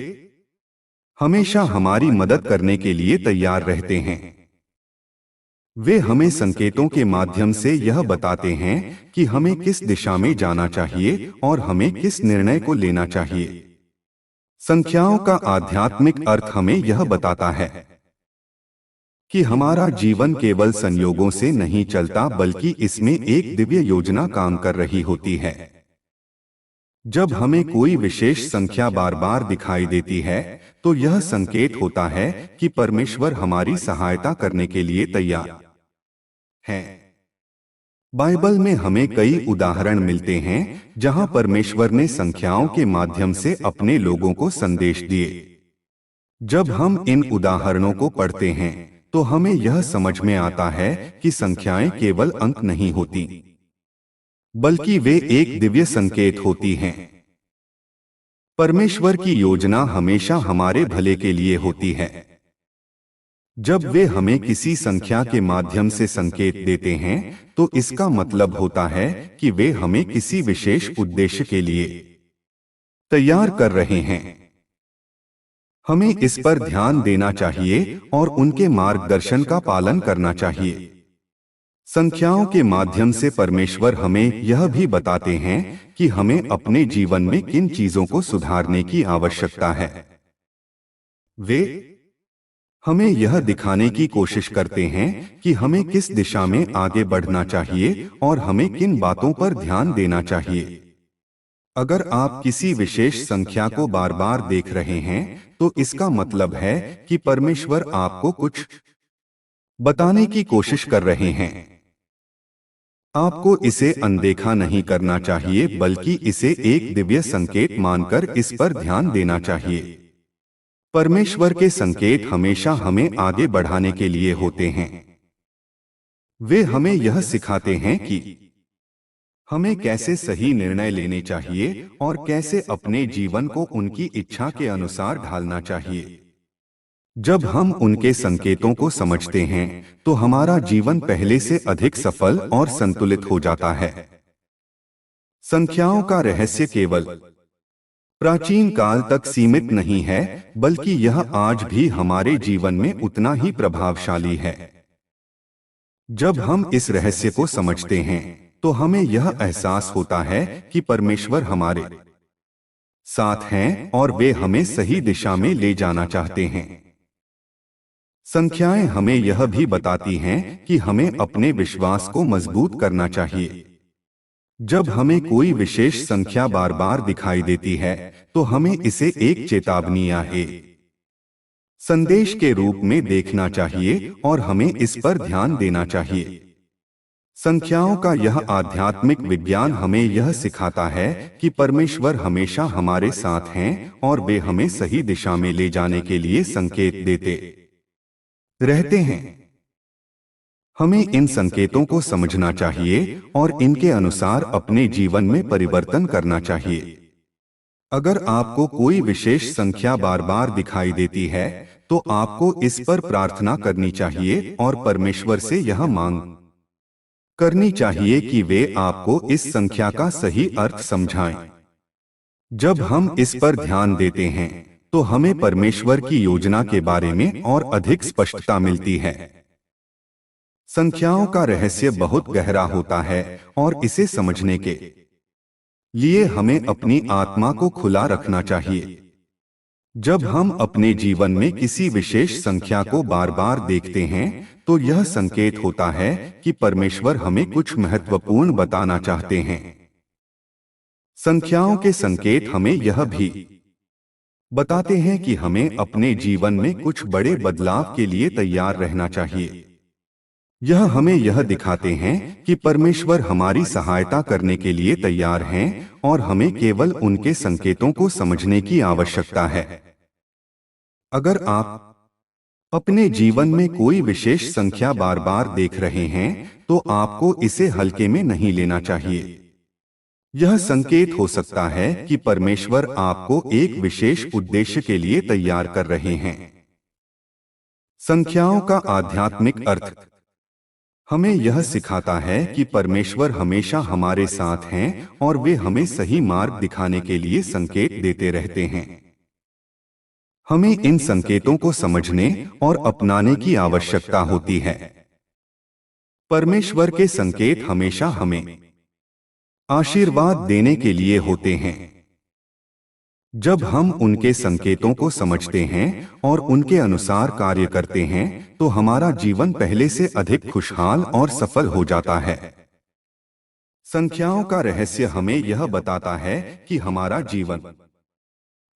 हमेशा हमारी मदद करने के लिए तैयार रहते हैं। वे हमें संकेतों के माध्यम से यह बताते हैं कि हमें किस दिशा में जाना चाहिए और हमें किस निर्णय को लेना चाहिए। संख्याओं का आध्यात्मिक अर्थ हमें यह बताता है कि हमारा जीवन केवल संयोगों से नहीं चलता, बल्कि इसमें एक दिव्य योजना काम कर रही होती है। जब हमें कोई विशेष संख्या बार बार दिखाई देती है, तो यह संकेत होता है कि परमेश्वर हमारी सहायता करने के लिए तैयार है। बाइबल में हमें कई उदाहरण मिलते हैं जहां परमेश्वर ने संख्याओं के माध्यम से अपने लोगों को संदेश दिए। जब हम इन उदाहरणों को पढ़ते हैं, तो हमें यह समझ में आता है कि संख्याएं केवल अंक नहीं होती, बल्कि वे एक दिव्य संकेत होती हैं। परमेश्वर की योजना हमेशा हमारे भले के लिए होती है। जब वे हमें किसी संख्या के माध्यम से संकेत देते हैं, तो इसका मतलब होता है कि वे हमें किसी विशेष उद्देश्य के लिए तैयार कर रहे हैं। हमें इस पर ध्यान देना चाहिए और उनके मार्गदर्शन का पालन करना चाहिए। संख्याओं के माध्यम से परमेश्वर हमें यह भी बताते हैं कि हमें अपने जीवन में किन चीजों को सुधारने की आवश्यकता है। वे हमें यह दिखाने की कोशिश करते हैं कि हमें किस दिशा में आगे बढ़ना चाहिए और हमें किन बातों पर ध्यान देना चाहिए। अगर आप किसी विशेष संख्या को बार बार देख रहे हैं, तो इसका मतलब है कि परमेश्वर आपको कुछ बताने की कोशिश कर रहे हैं। आपको इसे अनदेखा नहीं करना चाहिए, बल्कि इसे एक दिव्य संकेत मानकर इस पर ध्यान देना चाहिए। परमेश्वर के संकेत हमेशा हमें आगे बढ़ाने के लिए होते हैं। वे हमें यह सिखाते हैं कि हमें कैसे सही निर्णय लेने चाहिए और कैसे अपने जीवन को उनकी इच्छा के अनुसार ढालना चाहिए। जब हम उनके संकेतों को समझते हैं, तो हमारा जीवन पहले से अधिक सफल और संतुलित हो जाता है। संख्याओं का रहस्य केवल प्राचीन काल तक सीमित नहीं है, बल्कि यह आज भी हमारे जीवन में उतना ही प्रभावशाली है। जब हम इस रहस्य को समझते हैं, तो हमें यह एहसास होता है कि परमेश्वर हमारे साथ हैं और वे हमें सही दिशा में ले जाना चाहते हैं। संख्याएं हमें यह भी बताती हैं कि हमें अपने विश्वास को मजबूत करना चाहिए। जब हमें कोई विशेष संख्या बार बार दिखाई देती है, तो हमें इसे एक चेतावनी या एक संदेश के रूप में देखना चाहिए और हमें इस पर ध्यान देना चाहिए। संख्याओं का यह आध्यात्मिक विज्ञान हमें यह सिखाता है कि परमेश्वर हमेशा हमारे साथ हैं और वे हमें सही दिशा में ले जाने के लिए संकेत देते रहते हैं। हमें इन संकेतों को समझना चाहिए और इनके अनुसार अपने जीवन में परिवर्तन करना चाहिए। अगर आपको कोई विशेष संख्या बार बार दिखाई देती है, तो आपको इस पर प्रार्थना करनी चाहिए और परमेश्वर से यह मांग करनी चाहिए कि वे आपको इस संख्या का सही अर्थ समझाएं। जब हम इस पर ध्यान देते हैं, तो हमें परमेश्वर की योजना के बारे में और अधिक स्पष्टता मिलती है। संख्याओं का रहस्य बहुत गहरा होता है और इसे समझने के लिए हमें अपनी आत्मा को खुला रखना चाहिए। जब हम अपने जीवन में किसी विशेष संख्या को बार बार देखते हैं, तो यह संकेत होता है कि परमेश्वर हमें कुछ महत्वपूर्ण बताना चाहते हैं। संख्याओं के संकेत हमें यह भी बताते हैं कि हमें अपने जीवन में कुछ बड़े बदलाव के लिए तैयार रहना चाहिए। यह हमें यह दिखाते हैं कि परमेश्वर हमारी सहायता करने के लिए तैयार हैं और हमें केवल उनके संकेतों को समझने की आवश्यकता है। अगर आप अपने जीवन में कोई विशेष संख्या बार बार देख रहे हैं, तो आपको इसे हल्के में नहीं लेना चाहिए। यह संकेत हो सकता है कि परमेश्वर आपको एक विशेष उद्देश्य के लिए तैयार कर रहे हैं। संख्याओं का आध्यात्मिक अर्थ हमें यह सिखाता है कि परमेश्वर हमेशा हमारे साथ हैं और वे हमें सही मार्ग दिखाने के लिए संकेत देते रहते हैं। हमें इन संकेतों को समझने और अपनाने की आवश्यकता होती है। परमेश्वर के संकेत हमेशा हमें आशीर्वाद देने के लिए होते हैं। जब हम उनके संकेतों को समझते हैं और उनके अनुसार कार्य करते हैं, तो हमारा जीवन पहले से अधिक खुशहाल और सफल हो जाता है। संख्याओं का रहस्य हमें यह बताता है कि हमारा जीवन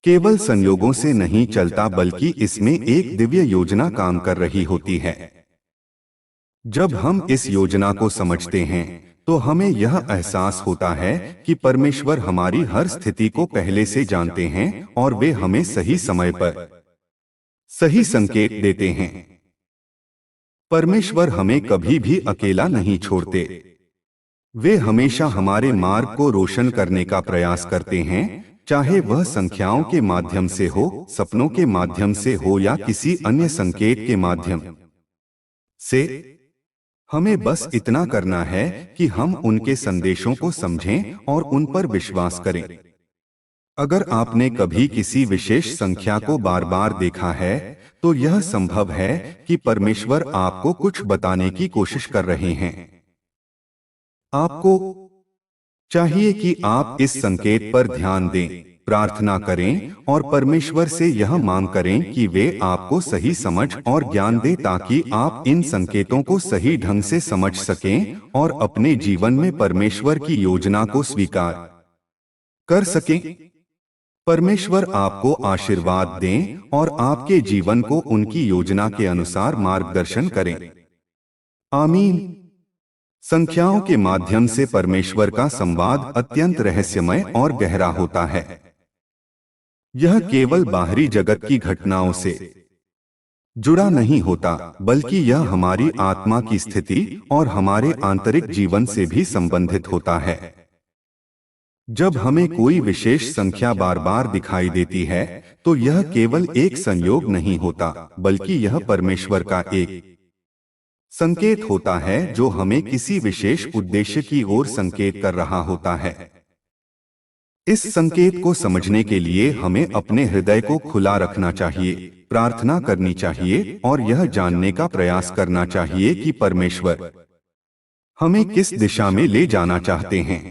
केवल संयोगों से नहीं चलता, बल्कि इसमें एक दिव्य योजना काम कर रही होती है। जब हम इस योजना को समझते हैं, तो हमें यह एहसास होता है कि परमेश्वर हमारी हर स्थिति को पहले से जानते हैं और वे हमें सही समय पर सही संकेत देते हैं। परमेश्वर हमें कभी भी अकेला नहीं छोड़ते। वे हमेशा हमारे मार्ग को रोशन करने का प्रयास करते हैं, चाहे वह संख्याओं के माध्यम से हो, सपनों के माध्यम से हो या किसी अन्य संकेत के माध्यम से। हमें बस इतना करना है कि हम उनके संदेशों को समझें और उन पर विश्वास करें। अगर आपने कभी किसी विशेष संख्या को बार बार देखा है, तो यह संभव है कि परमेश्वर आपको कुछ बताने की कोशिश कर रहे हैं। आपको चाहिए कि आप इस संकेत पर ध्यान दें, प्रार्थना करें और परमेश्वर से यह मांग करें कि वे आपको सही समझ और ज्ञान दें ताकि आप इन संकेतों को सही ढंग से समझ सकें और अपने जीवन में परमेश्वर की योजना को स्वीकार कर सकें। परमेश्वर आपको आशीर्वाद दें और आपके जीवन को उनकी योजना के अनुसार मार्गदर्शन करें। आमीन। संख्याओं के माध्यम से परमेश्वर का संवाद अत्यंत रहस्यमय और गहरा होता है। यह केवल बाहरी जगत की घटनाओं से जुड़ा नहीं होता, बल्कि यह हमारी आत्मा की स्थिति और हमारे आंतरिक जीवन से भी संबंधित होता है। जब हमें कोई विशेष संख्या बार बार दिखाई देती है, तो यह केवल एक संयोग नहीं होता, बल्कि यह परमेश्वर का एक संकेत होता है जो हमें किसी विशेष उद्देश्य की ओर संकेत कर रहा होता है। इस संकेत को समझने के लिए हमें अपने हृदय को खुला रखना चाहिए, प्रार्थना करनी चाहिए और यह जानने का प्रयास करना चाहिए कि परमेश्वर हमें किस दिशा में ले जाना चाहते हैं।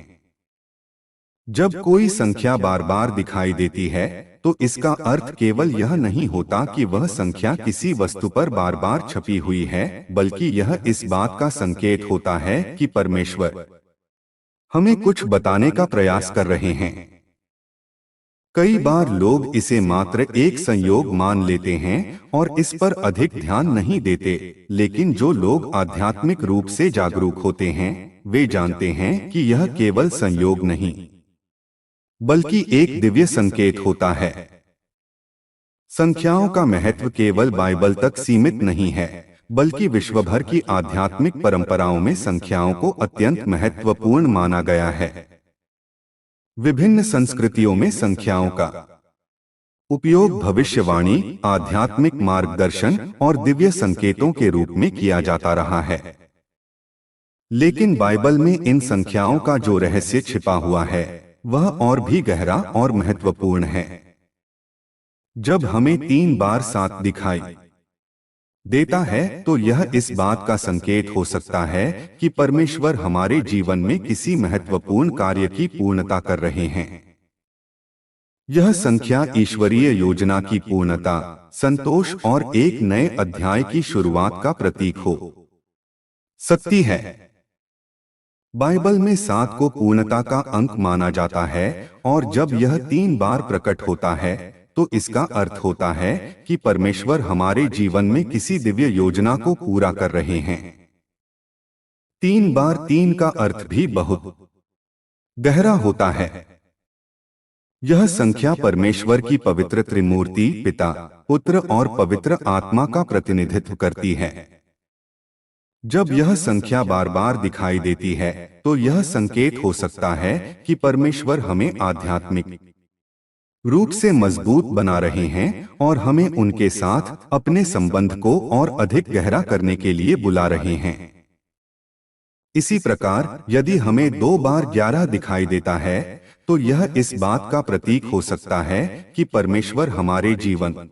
जब कोई संख्या बार बार दिखाई देती है, तो इसका अर्थ केवल यह नहीं होता कि वह संख्या किसी वस्तु पर बार बार छपी हुई है, बल्कि यह इस बात का संकेत होता है कि परमेश्वर हमें कुछ बताने का प्रयास कर रहे हैं। कई बार लोग इसे मात्र एक संयोग मान लेते हैं और इस पर अधिक ध्यान नहीं देते, लेकिन जो लोग आध्यात्मिक रूप से जागरूक होते हैं, वे जानते हैं कि यह केवल संयोग नहीं, बल्कि एक दिव्य संकेत होता है। संख्याओं का महत्व केवल बाइबल तक सीमित नहीं है, बल्कि विश्वभर की आध्यात्मिक परंपराओं में संख्याओं को अत्यंत महत्वपूर्ण माना गया है। विभिन्न संस्कृतियों में संख्याओं का उपयोग भविष्यवाणी, आध्यात्मिक मार्गदर्शन और दिव्य संकेतों के रूप में किया जाता रहा है। लेकिन बाइबल में इन संख्याओं का जो रहस्य छिपा हुआ है, वह और भी गहरा और महत्वपूर्ण है। जब हमें 3 बार 7 दिखाई देता है, तो यह इस बात का संकेत हो सकता है कि परमेश्वर हमारे जीवन में किसी महत्वपूर्ण कार्य की पूर्णता कर रहे हैं। यह संख्या ईश्वरीय योजना की पूर्णता, संतोष और एक नए अध्याय की शुरुआत का प्रतीक हो सकती है। बाइबल में 7 को पूर्णता का अंक माना जाता है और जब यह 3 बार प्रकट होता है, तो इसका अर्थ होता है कि परमेश्वर हमारे जीवन में किसी दिव्य योजना को पूरा कर रहे हैं। 3 बार 3 का अर्थ भी बहुत गहरा होता है। यह संख्या परमेश्वर की पवित्र त्रिमूर्ति, पिता, पुत्र और पवित्र आत्मा का प्रतिनिधित्व करती है। जब यह संख्या बार बार दिखाई देती है, तो यह संकेत हो सकता है कि परमेश्वर हमें आध्यात्मिक रूप से मजबूत बना रहे हैं और हमें उनके साथ अपने संबंध को और अधिक गहरा करने के लिए बुला रहे हैं। इसी प्रकार, यदि हमें 2 बार 11 दिखाई देता है, तो यह इस बात का प्रतीक हो सकता है कि परमेश्वर हमारे जीवन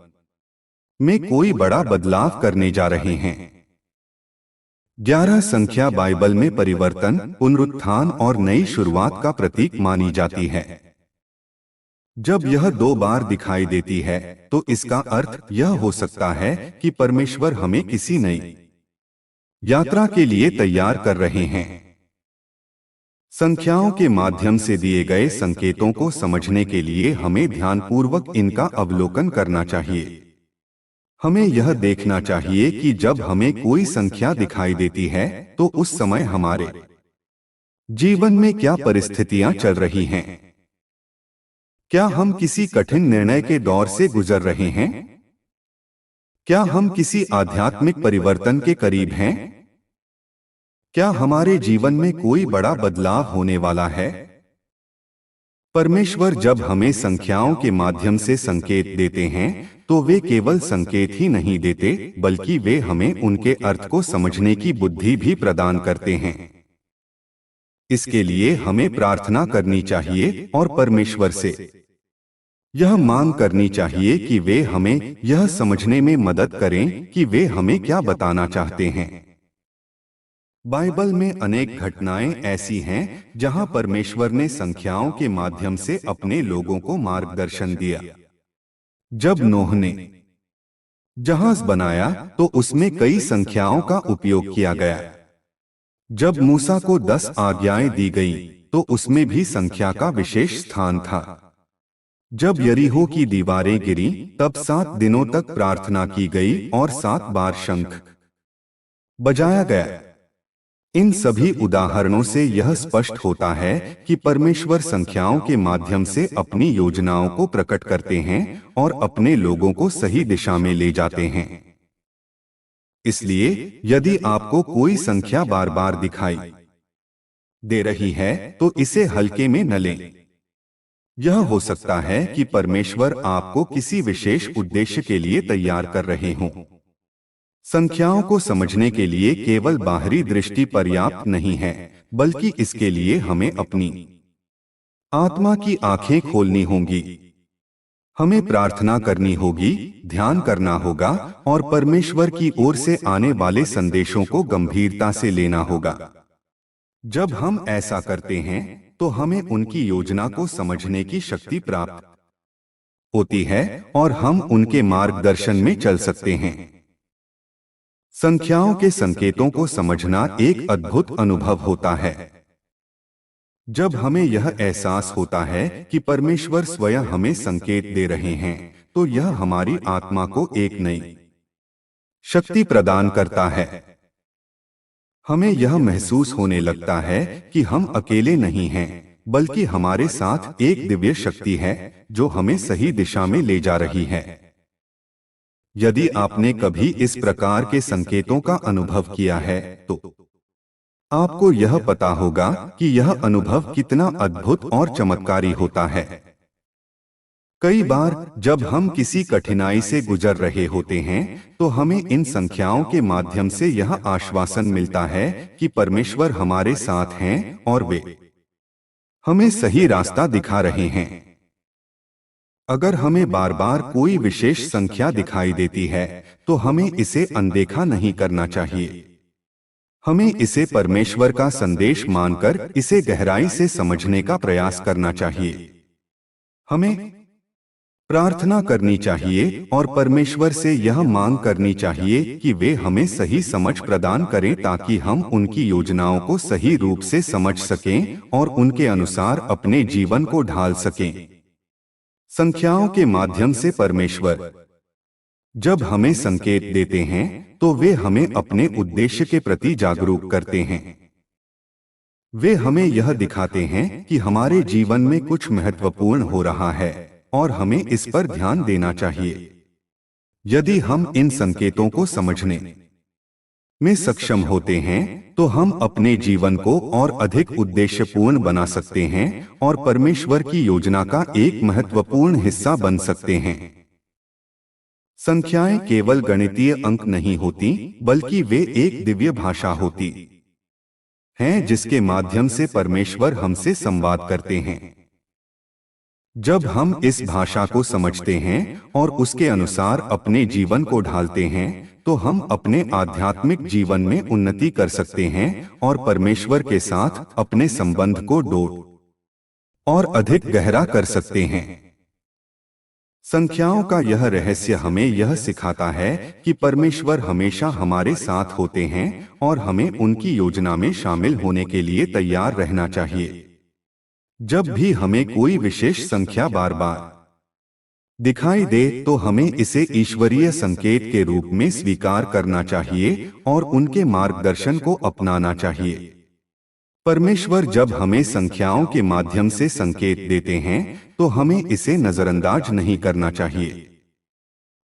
में कोई बड़ा बदलाव करने जा रहे हैं। 11 संख्या बाइबल में परिवर्तन, पुनरुत्थान और नई शुरुआत का प्रतीक मानी जाती है। जब यह 2 बार दिखाई देती है, तो इसका अर्थ यह हो सकता है कि परमेश्वर हमें किसी नई यात्रा के लिए तैयार कर रहे हैं। संख्याओं के माध्यम से दिए गए संकेतों को समझने के लिए हमें ध्यानपूर्वक इनका अवलोकन करना चाहिए। हमें यह देखना चाहिए कि जब हमें कोई संख्या दिखाई देती है, तो उस समय हमारे जीवन में क्या परिस्थितियां चल रही हैं। क्या हम किसी कठिन निर्णय के दौर से गुजर रहे हैं? क्या हम किसी आध्यात्मिक परिवर्तन के करीब हैं? क्या हमारे जीवन में कोई बड़ा बदलाव होने वाला है? परमेश्वर जब हमें संख्याओं के माध्यम से संकेत देते हैं तो वे केवल संकेत ही नहीं देते, बल्कि वे हमें उनके अर्थ को समझने की बुद्धि भी प्रदान करते हैं। इसके लिए हमें प्रार्थना करनी चाहिए और परमेश्वर से यह मांग करनी चाहिए कि वे हमें यह समझने में मदद करें कि वे हमें क्या बताना चाहते हैं। बाइबल में अनेक घटनाएं ऐसी हैं जहां परमेश्वर ने संख्याओं के माध्यम से अपने लोगों को मार्गदर्शन दिया। जब नूह ने जहाज बनाया तो उसमें कई संख्याओं का उपयोग किया गया। जब मूसा को 10 आज्ञाएं दी गईं, तो उसमें भी संख्या का विशेष स्थान था। जब यरीहो की दीवारें गिरी, तब 7 दिनों तक प्रार्थना की गई और 7 बार शंख बजाया गया। इन सभी उदाहरणों से यह स्पष्ट होता है कि परमेश्वर संख्याओं के माध्यम से अपनी योजनाओं को प्रकट करते हैं और अपने लोगों को सही दिशा में ले जाते हैं। इसलिए यदि आपको कोई संख्या बार बार दिखाई दे रही है तो इसे हल्के में न लें। यह हो सकता है कि परमेश्वर आपको किसी विशेष उद्देश्य के लिए तैयार कर रहे हों। संख्याओं को समझने के लिए केवल बाहरी दृष्टि पर्याप्त नहीं है, बल्कि इसके लिए हमें अपनी आत्मा की आंखें खोलनी होंगी। हमें प्रार्थना करनी होगी, ध्यान करना होगा और परमेश्वर की ओर से आने वाले संदेशों को गंभीरता से लेना होगा। जब हम ऐसा करते हैं तो हमें उनकी योजना को समझने की शक्ति प्राप्त होती है और हम उनके मार्गदर्शन में चल सकते हैं। संख्याओं के संकेतों को समझना एक अद्भुत अनुभव होता है। जब हमें यह एहसास होता है कि परमेश्वर स्वयं हमें संकेत दे रहे हैं, तो यह हमारी आत्मा को एक नई शक्ति प्रदान करता है। हमें यह महसूस होने लगता है कि हम अकेले नहीं हैं, बल्कि हमारे साथ एक दिव्य शक्ति है जो हमें सही दिशा में ले जा रही है। यदि आपने कभी इस प्रकार के संकेतों का अनुभव किया है, तो आपको यह पता होगा कि यह अनुभव कितना अद्भुत और चमत्कारी होता है। कई बार जब हम किसी कठिनाई से गुजर रहे होते हैं, तो हमें इन संख्याओं के माध्यम से यह आश्वासन मिलता है कि परमेश्वर हमारे साथ हैं और वे हमें सही रास्ता दिखा रहे हैं। अगर हमें बार बार कोई विशेष संख्या दिखाई देती है, तो हमें इसे अनदेखा नहीं करना चाहिए। हमें इसे परमेश्वर का संदेश मानकर इसे गहराई से समझने का प्रयास करना चाहिए। हमें प्रार्थना करनी चाहिए और परमेश्वर से यह मांग करनी चाहिए कि वे हमें सही समझ प्रदान करें, ताकि हम उनकी योजनाओं को सही रूप से समझ सकें और उनके अनुसार अपने जीवन को ढाल सकें। संख्याओं के माध्यम से परमेश्वर जब हमें संकेत देते हैं, तो वे हमें अपने उद्देश्य के प्रति जागरूक करते हैं। वे हमें यह दिखाते हैं कि हमारे जीवन में कुछ महत्वपूर्ण हो रहा है और हमें इस पर ध्यान देना चाहिए। यदि हम इन संकेतों को समझने में सक्षम होते हैं, तो हम अपने जीवन को और अधिक उद्देश्यपूर्ण बना सकते हैं और परमेश्वर की योजना का एक महत्वपूर्ण हिस्सा बन सकते हैं। संख्याएं केवल गणितीय अंक नहीं होती, बल्कि वे एक दिव्य भाषा होती हैं जिसके माध्यम से परमेश्वर हमसे संवाद करते हैं। जब हम इस भाषा को समझते हैं और उसके अनुसार अपने जीवन को ढालते हैं, तो हम अपने आध्यात्मिक जीवन में उन्नति कर सकते हैं और परमेश्वर के साथ अपने संबंध को और अधिक गहरा कर सकते हैं। संख्याओं का यह रहस्य हमें यह सिखाता है कि परमेश्वर हमेशा हमारे साथ होते हैं और हमें उनकी योजना में शामिल होने के लिए तैयार रहना चाहिए। जब भी हमें कोई विशेष संख्या बार बार दिखाई दे, तो हमें इसे ईश्वरीय संकेत के रूप में स्वीकार करना चाहिए और उनके मार्गदर्शन को अपनाना चाहिए। परमेश्वर जब हमें संख्याओं के माध्यम से संकेत देते हैं, तो हमें इसे नजरअंदाज नहीं करना चाहिए।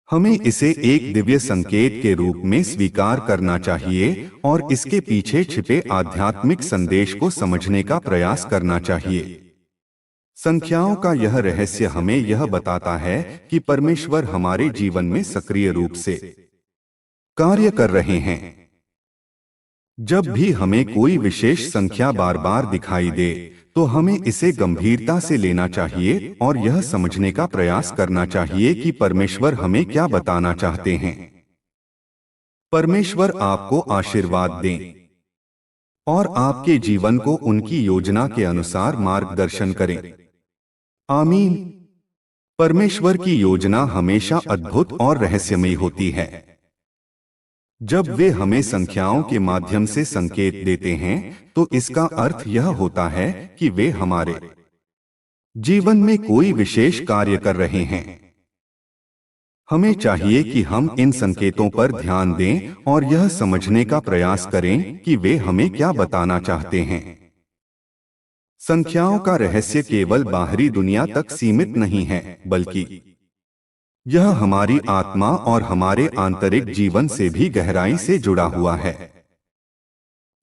हमें इसे एक दिव्य संकेत के रूप में स्वीकार करना चाहिए और इसके पीछे छिपे आध्यात्मिक संदेश को समझने का प्रयास करना चाहिए। संख्याओं का यह रहस्य हमें यह बताता है कि परमेश्वर हमारे जीवन में सक्रिय रूप से कार्य कर रहे हैं। जब भी हमें कोई विशेष संख्या बार बार दिखाई दे, तो हमें इसे गंभीरता से लेना चाहिए और यह समझने का प्रयास करना चाहिए कि परमेश्वर हमें क्या बताना चाहते हैं। परमेश्वर आपको आशीर्वाद दें और आपके जीवन को उनकी योजना के अनुसार मार्गदर्शन करें। आमीन। परमेश्वर की योजना हमेशा अद्भुत और रहस्यमयी होती है। जब वे हमें संख्याओं के माध्यम से संकेत देते हैं, तो इसका अर्थ यह होता है कि वे हमारे जीवन में कोई विशेष कार्य कर रहे हैं। हमें चाहिए कि हम इन संकेतों पर ध्यान दें और यह समझने का प्रयास करें कि वे हमें क्या बताना चाहते हैं। संख्याओं का रहस्य केवल बाहरी दुनिया तक सीमित नहीं है, बल्कि यह हमारी आत्मा और हमारे आंतरिक जीवन से भी गहराई से जुड़ा हुआ है।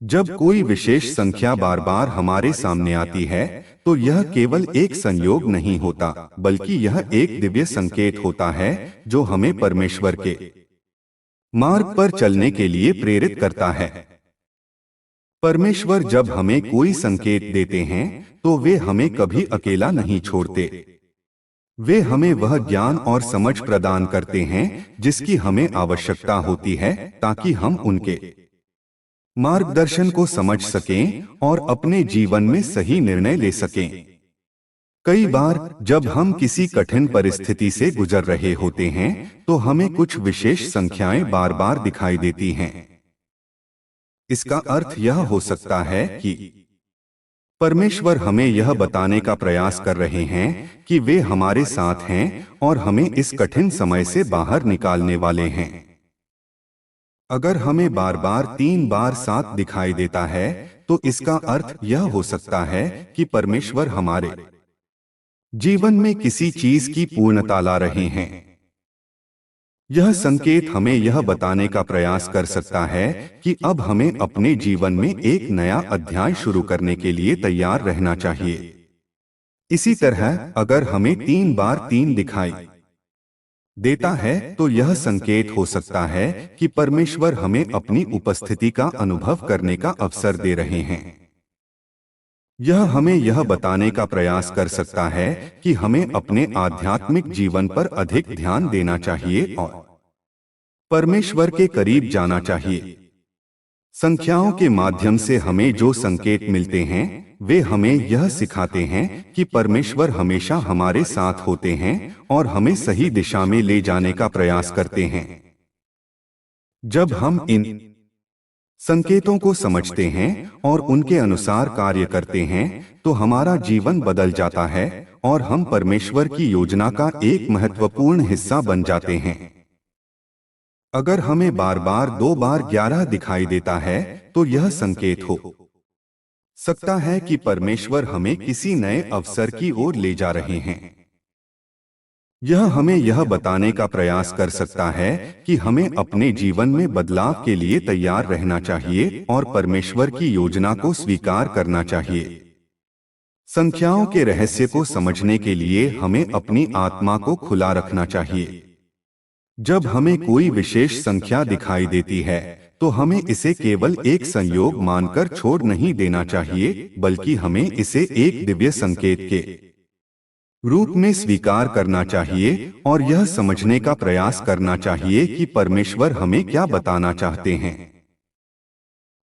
जब कोई विशेष संख्या बार बार हमारे सामने आती है, तो यह केवल एक संयोग नहीं होता, बल्कि यह एक दिव्य संकेत होता है जो हमें परमेश्वर के मार्ग पर चलने के लिए प्रेरित करता है। परमेश्वर जब हमें कोई संकेत देते हैं, तो वे हमें कभी अकेला नहीं छोड़ते। वे हमें वह ज्ञान और समझ प्रदान करते हैं जिसकी हमें आवश्यकता होती है, ताकि हम उनके मार्गदर्शन को समझ सकें और अपने जीवन में सही निर्णय ले सकें। कई बार जब हम किसी कठिन परिस्थिति से गुजर रहे होते हैं, तो हमें कुछ विशेष संख्याएं बार बार दिखाई देती हैं। इसका अर्थ यह हो सकता है कि परमेश्वर हमें यह बताने का प्रयास कर रहे हैं कि वे हमारे साथ हैं और हमें इस कठिन समय से बाहर निकालने वाले हैं। अगर हमें बार बार 3 बार 7 दिखाई देता है, तो इसका अर्थ यह हो सकता है कि परमेश्वर हमारे जीवन में किसी चीज की पूर्णता ला रहे हैं। यह संकेत हमें यह बताने का प्रयास कर सकता है कि अब हमें अपने जीवन में एक नया अध्याय शुरू करने के लिए तैयार रहना चाहिए। इसी तरह अगर हमें 3 बार 3 दिखाई देता है, तो यह संकेत हो सकता है कि परमेश्वर हमें अपनी उपस्थिति का अनुभव करने का अवसर दे रहे हैं। यह हमें यह बताने का प्रयास कर सकता है कि हमें अपने आध्यात्मिक जीवन पर अधिक ध्यान देना चाहिए और परमेश्वर के करीब जाना चाहिए। संख्याओं के माध्यम से हमें जो संकेत मिलते हैं, वे हमें यह सिखाते हैं कि परमेश्वर हमेशा हमारे साथ होते हैं और हमें सही दिशा में ले जाने का प्रयास करते हैं। जब हम इन संकेतों को समझते हैं और उनके अनुसार कार्य करते हैं, तो हमारा जीवन बदल जाता है और हम परमेश्वर की योजना का एक महत्वपूर्ण हिस्सा बन जाते हैं। अगर हमें बार बार 2 बार 11 दिखाई देता है, तो यह संकेत हो सकता है कि परमेश्वर हमें किसी नए अवसर की ओर ले जा रहे हैं। यह हमें यह बताने का प्रयास कर सकता है कि हमें अपने जीवन में बदलाव के लिए तैयार रहना चाहिए और परमेश्वर की योजना को स्वीकार करना चाहिए। संख्याओं के रहस्य को समझने के लिए हमें अपनी आत्मा को खुला रखना चाहिए। जब हमें कोई विशेष संख्या दिखाई देती है, तो हमें इसे केवल एक संयोग मानकर छोड़ नहीं देना चाहिए, बल्कि हमें इसे एक दिव्य संकेत के रूप में स्वीकार करना चाहिए और यह समझने का प्रयास करना चाहिए कि परमेश्वर हमें क्या बताना चाहते हैं।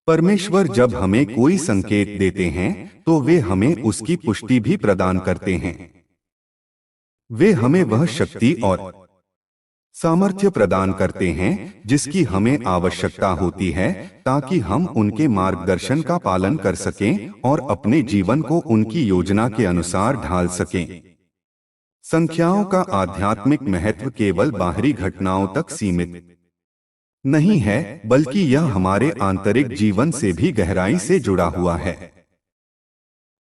परमेश्वर जब हमें कोई संकेत देते हैं, तो वे हमें उसकी पुष्टि भी प्रदान करते हैं। वे हमें वह शक्ति और सामर्थ्य प्रदान करते हैं जिसकी हमें आवश्यकता होती है, ताकि हम उनके मार्गदर्शन का पालन कर सकें और अपने जीवन को उनकी योजना के अनुसार ढाल सकें। संख्याओं का आध्यात्मिक महत्व केवल बाहरी घटनाओं तक सीमित नहीं है, बल्कि यह हमारे आंतरिक जीवन से भी गहराई से जुड़ा हुआ है।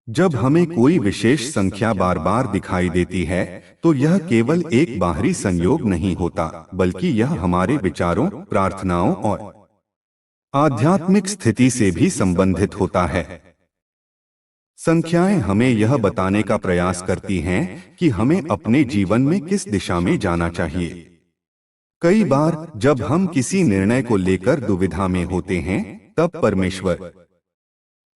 जब हमें कोई विशेष संख्या बार बार दिखाई देती है, तो यह केवल एक बाहरी संयोग नहीं होता, बल्कि यह हमारे विचारों, प्रार्थनाओं और आध्यात्मिक स्थिति से भी संबंधित होता है। संख्याएं हमें यह बताने का प्रयास करती हैं कि हमें अपने जीवन में किस दिशा में जाना चाहिए। कई बार जब हम किसी निर्णय को लेकर दुविधा में होते हैं, तब परमेश्वर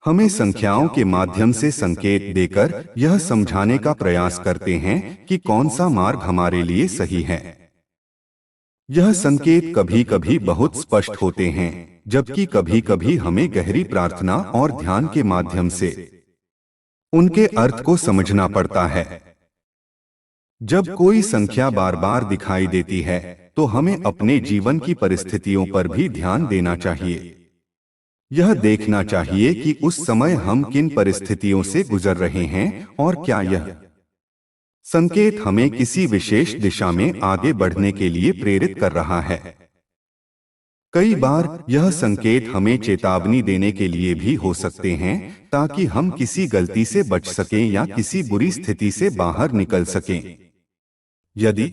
हमें संख्याओं के माध्यम से संकेत देकर यह समझाने का प्रयास करते हैं कि कौन सा मार्ग हमारे लिए सही है। यह संकेत कभी कभी बहुत स्पष्ट होते हैं, जबकि कभी कभी हमें गहरी प्रार्थना और ध्यान के माध्यम से उनके अर्थ को समझना पड़ता है। जब कोई संख्या बार बार दिखाई देती है, तो हमें अपने जीवन की परिस्थितियों पर भी ध्यान देना चाहिए। यह देखना चाहिए कि उस समय हम किन परिस्थितियों से गुजर रहे हैं और क्या यह संकेत हमें किसी विशेष दिशा में आगे बढ़ने के लिए प्रेरित कर रहा है। कई बार यह संकेत हमें चेतावनी देने के लिए भी हो सकते हैं, ताकि हम किसी गलती से बच सकें या किसी बुरी स्थिति से बाहर निकल सकें। यदि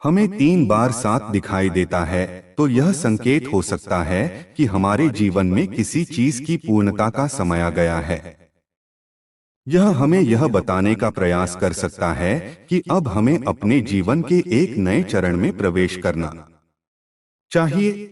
हमें 3 बार 7 दिखाई देता है, तो यह संकेत हो सकता है कि हमारे जीवन में किसी चीज की पूर्णता का समय आ गया है। यह हमें यह बताने का प्रयास कर सकता है कि अब हमें अपने जीवन के एक नए चरण में प्रवेश करना चाहिए।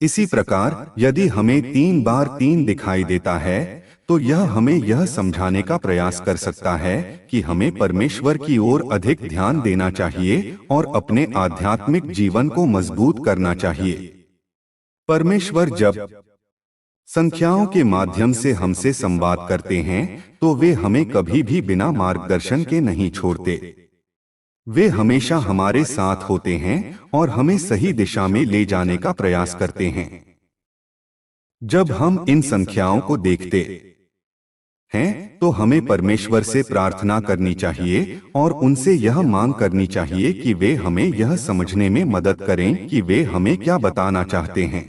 इसी प्रकार यदि हमें 3 बार 3 दिखाई देता है, तो यह हमें यह समझाने का प्रयास कर सकता है कि हमें परमेश्वर की ओर अधिक ध्यान देना चाहिए और अपने आध्यात्मिक जीवन को मजबूत करना चाहिए। परमेश्वर जब संख्याओं के माध्यम से हमसे संवाद करते हैं, तो वे हमें कभी भी बिना मार्गदर्शन के नहीं छोड़ते। वे हमेशा हमारे साथ होते हैं और हमें सही दिशा में ले जाने का प्रयास करते हैं। जब हम इन संख्याओं को देखते हैं, तो हमें परमेश्वर से प्रार्थना करनी चाहिए और उनसे यह मांग करनी चाहिए कि वे हमें यह समझने में मदद करें कि वे हमें क्या बताना चाहते हैं।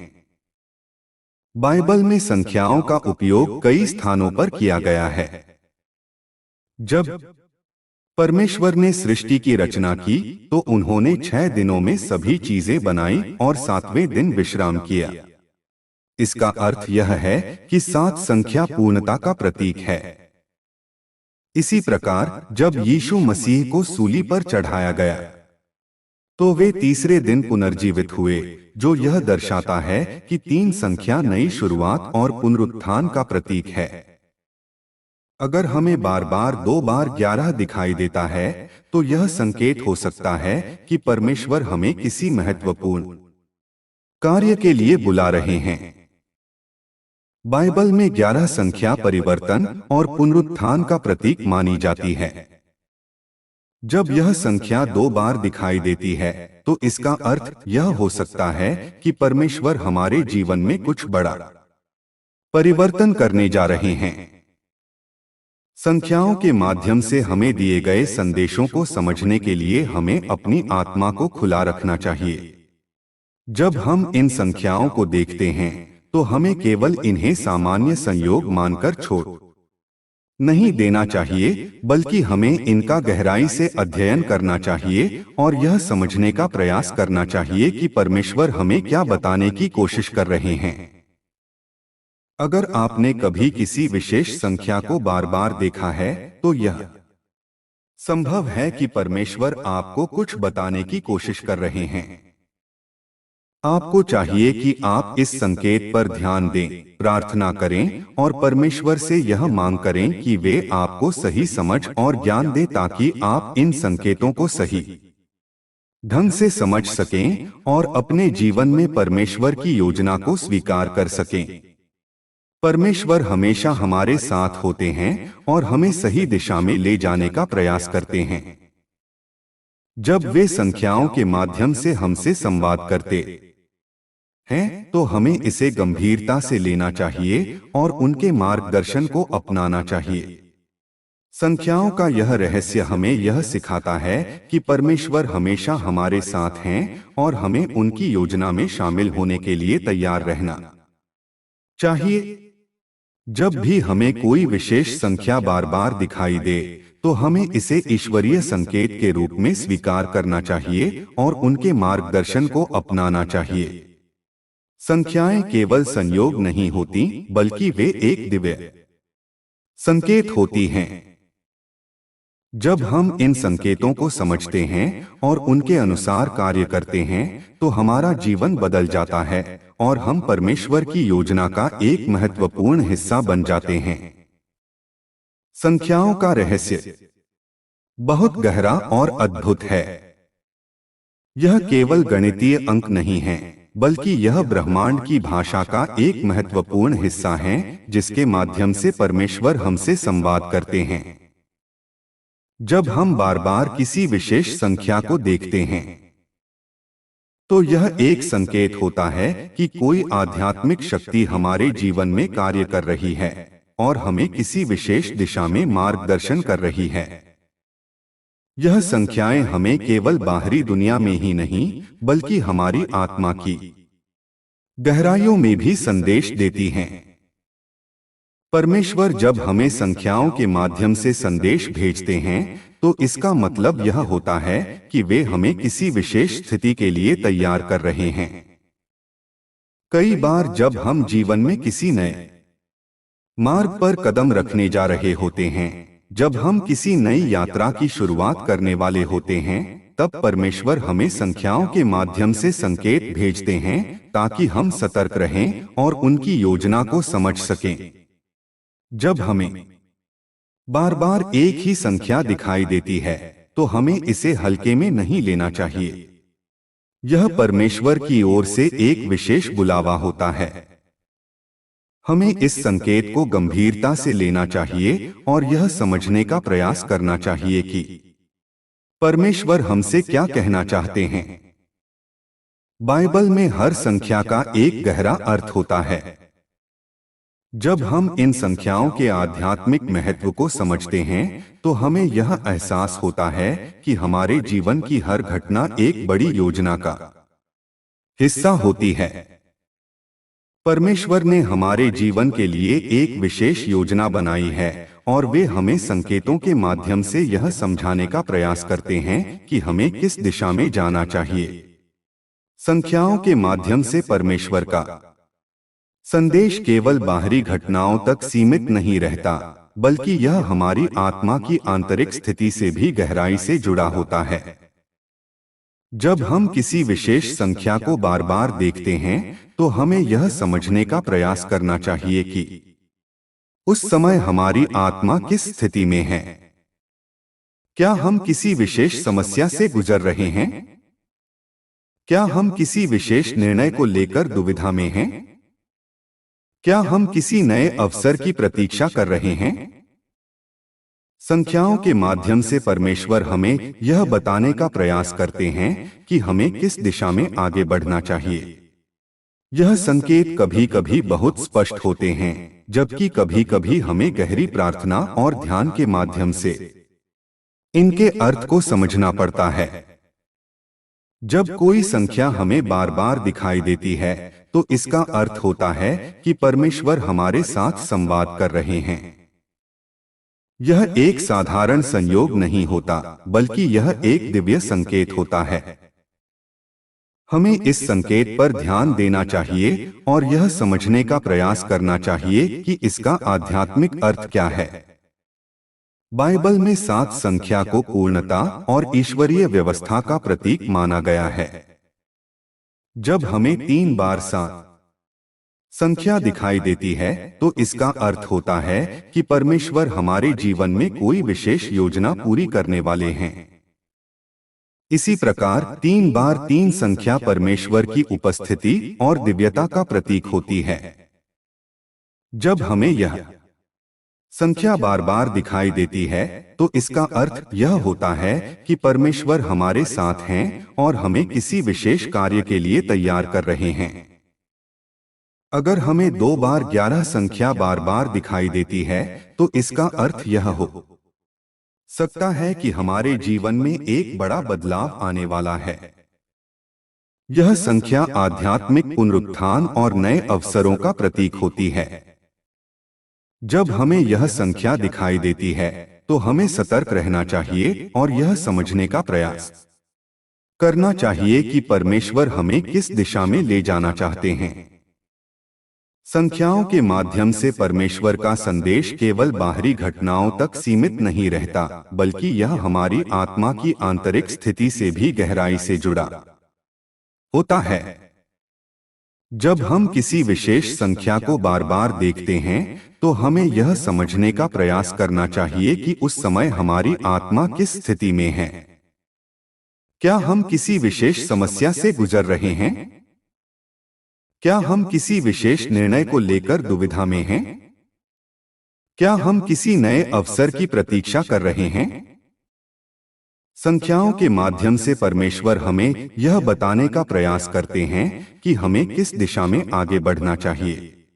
बाइबल में संख्याओं का उपयोग कई स्थानों पर किया गया है। जब परमेश्वर ने सृष्टि की रचना की, तो उन्होंने 6 दिनों में सभी चीजें बनाई और 7वें दिन विश्राम किया। इसका अर्थ यह है कि 7 संख्या पूर्णता का प्रतीक है। इसी प्रकार जब यीशु मसीह को सूली पर चढ़ाया गया, तो वे तीसरे दिन पुनर्जीवित हुए, जो यह दर्शाता है कि 3 संख्या नई शुरुआत और पुनरुत्थान का प्रतीक है। अगर हमें बार बार 2 बार 11 दिखाई देता है, तो यह संकेत हो सकता है कि परमेश्वर हमें किसी महत्वपूर्ण कार्य के लिए बुला रहे हैं। बाइबल में 11 संख्या परिवर्तन और पुनरुत्थान का प्रतीक मानी जाती है। जब यह संख्या 2 बार दिखाई देती है, तो इसका अर्थ यह हो सकता है कि परमेश्वर हमारे जीवन में कुछ बड़ा परिवर्तन करने जा रहे हैं। संख्याओं के माध्यम से हमें दिए गए संदेशों को समझने के लिए हमें अपनी आत्मा को खुला रखना चाहिए। जब हम इन संख्याओं को देखते हैं, तो हमें केवल इन्हें सामान्य संयोग मानकर छोड़ नहीं देना चाहिए, बल्कि हमें इनका गहराई से अध्ययन करना चाहिए और यह समझने का प्रयास करना चाहिए कि परमेश्वर हमें क्या बताने की कोशिश कर रहे हैं। अगर आपने कभी किसी विशेष संख्या को बार बार देखा है, तो यह संभव है कि परमेश्वर आपको कुछ बताने की कोशिश कर रहे हैं। आपको चाहिए कि आप इस संकेत पर ध्यान दें, प्रार्थना करें और परमेश्वर से यह मांग करें कि वे आपको सही समझ और ज्ञान दें, ताकि आप इन संकेतों को सही ढंग से समझ सकें और अपने जीवन में परमेश्वर की योजना को स्वीकार कर सकें। परमेश्वर हमेशा हमारे साथ होते हैं और हमें सही दिशा में ले जाने का प्रयास करते हैं। जब वे संख्याओं के माध्यम से हमसे संवाद करते हैं, तो हमें इसे गंभीरता से लेना चाहिए और उनके मार्गदर्शन को अपनाना चाहिए। संख्याओं का यह रहस्य हमें यह सिखाता है कि परमेश्वर हमेशा हमारे साथ हैं और हमें उनकी योजना में शामिल होने के लिए तैयार रहना चाहिए। जब भी हमें कोई विशेष संख्या बार बार दिखाई दे, तो हमें इसे ईश्वरीय संकेत के रूप में स्वीकार करना चाहिए और उनके मार्गदर्शन को अपनाना चाहिए। संख्याएं केवल संयोग नहीं होती, बल्कि वे एक दिव्य संकेत होती हैं। जब हम इन संकेतों को समझते हैं और उनके अनुसार कार्य करते हैं, तो हमारा जीवन बदल जाता है और हम परमेश्वर की योजना का एक महत्वपूर्ण हिस्सा बन जाते हैं। संख्याओं का रहस्य बहुत गहरा और अद्भुत है। यह केवल गणितीय अंक नहीं है, बल्कि यह ब्रह्मांड की भाषा का एक महत्वपूर्ण हिस्सा है, जिसके माध्यम से परमेश्वर हमसे संवाद करते हैं। जब हम बार बार किसी विशेष संख्या को देखते हैं, तो यह एक संकेत होता है कि कोई आध्यात्मिक शक्ति हमारे जीवन में कार्य कर रही है और हमें किसी विशेष दिशा में मार्गदर्शन कर रही है। यह संख्याएं हमें केवल बाहरी दुनिया में ही नहीं, बल्कि हमारी आत्मा की गहराइयों में भी संदेश देती हैं। परमेश्वर जब हमें संख्याओं के माध्यम से संदेश भेजते हैं, तो इसका मतलब यह होता है कि वे हमें किसी विशेष स्थिति के लिए तैयार कर रहे हैं। कई बार जब हम जीवन में किसी नए मार्ग पर कदम रखने जा रहे होते हैं, जब हम किसी नई यात्रा की शुरुआत करने वाले होते हैं, तब परमेश्वर हमें संख्याओं के माध्यम से संकेत भेजते हैं ताकि हम सतर्क रहें और उनकी योजना को समझ सकें। जब हमें बार बार एक ही संख्या दिखाई देती है, तो हमें इसे हल्के में नहीं लेना चाहिए। यह परमेश्वर की ओर से एक विशेष बुलावा होता है। हमें इस संकेत को गंभीरता से लेना चाहिए और यह समझने का प्रयास करना चाहिए कि परमेश्वर हमसे क्या कहना चाहते हैं। बाइबल में हर संख्या का एक गहरा अर्थ होता है। जब हम इन संख्याओं के आध्यात्मिक महत्व को समझते हैं, तो हमें यह एहसास होता है कि हमारे जीवन की हर घटना एक बड़ी योजना का हिस्सा होती है। परमेश्वर ने हमारे जीवन के लिए एक विशेष योजना बनाई है और वे हमें संकेतों के माध्यम से यह समझाने का प्रयास करते हैं कि हमें किस दिशा में जाना चाहिए। संख्याओं के माध्यम से परमेश्वर का संदेश केवल बाहरी घटनाओं तक सीमित नहीं रहता, बल्कि यह हमारी आत्मा की आंतरिक स्थिति से भी गहराई से जुड़ा होता है। जब हम किसी विशेष संख्या को बार बार देखते हैं, तो हमें यह समझने का प्रयास करना चाहिए कि उस समय हमारी आत्मा किस स्थिति में है। क्या हम किसी विशेष समस्या से गुजर रहे हैं? क्या हम किसी विशेष निर्णय को लेकर दुविधा में हैं? क्या हम किसी नए अवसर की प्रतीक्षा कर रहे हैं? संख्याओं के माध्यम से परमेश्वर हमें यह बताने का प्रयास करते हैं कि हमें किस दिशा में आगे बढ़ना चाहिए। यह संकेत कभी कभी बहुत स्पष्ट होते हैं, जबकि कभी कभी हमें गहरी प्रार्थना और ध्यान के माध्यम से इनके अर्थ को समझना पड़ता है। जब कोई संख्या हमें बार बार दिखाई देती है, तो इसका अर्थ होता है कि परमेश्वर हमारे साथ संवाद कर रहे हैं। यह एक साधारण संयोग नहीं होता, बल्कि यह एक दिव्य संकेत होता है। हमें इस संकेत पर ध्यान देना चाहिए और यह समझने का प्रयास करना चाहिए कि इसका आध्यात्मिक अर्थ क्या है। बाइबल में 7 संख्या को पूर्णता और ईश्वरीय व्यवस्था का प्रतीक माना गया है। जब हमें 3 बार 7 संख्या दिखाई देती है, तो इसका अर्थ होता है कि परमेश्वर हमारे जीवन में कोई विशेष योजना पूरी करने वाले हैं। इसी प्रकार 3 बार 3 संख्या परमेश्वर की उपस्थिति और दिव्यता का प्रतीक होती है। जब हमें यह संख्या बार बार दिखाई देती है, तो इसका अर्थ यह होता है कि परमेश्वर हमारे साथ हैं और हमें किसी विशेष कार्य के लिए तैयार कर रहे हैं। अगर हमें 2 बार 11 संख्या बार बार दिखाई देती है, तो इसका अर्थ यह हो सकता है कि हमारे जीवन में एक बड़ा बदलाव आने वाला है। यह संख्या आध्यात्मिक पुनरुत्थान और नए अवसरों का प्रतीक होती है। जब हमें यह संख्या दिखाई देती है, तो हमें सतर्क रहना चाहिए और यह समझने का प्रयास करना चाहिए कि परमेश्वर हमें किस दिशा में ले जाना चाहते हैं। संख्याओं के माध्यम से परमेश्वर का संदेश केवल बाहरी घटनाओं तक सीमित नहीं रहता, बल्कि यह हमारी आत्मा की आंतरिक स्थिति से भी गहराई से जुड़ा होता है। जब हम किसी विशेष संख्या को बार बार देखते हैं, तो हमें यह समझने का प्रयास करना चाहिए कि उस समय हमारी आत्मा किस स्थिति में है। क्या हम किसी विशेष समस्या से गुजर रहे हैं? क्या हम किसी विशेष निर्णय को लेकर दुविधा में हैं? क्या हम किसी नए अवसर की प्रतीक्षा कर रहे हैं? संख्याओं के माध्यम से परमेश्वर हमें यह बताने का प्रयास करते हैं कि हमें किस दिशा में आगे बढ़ना चाहिए।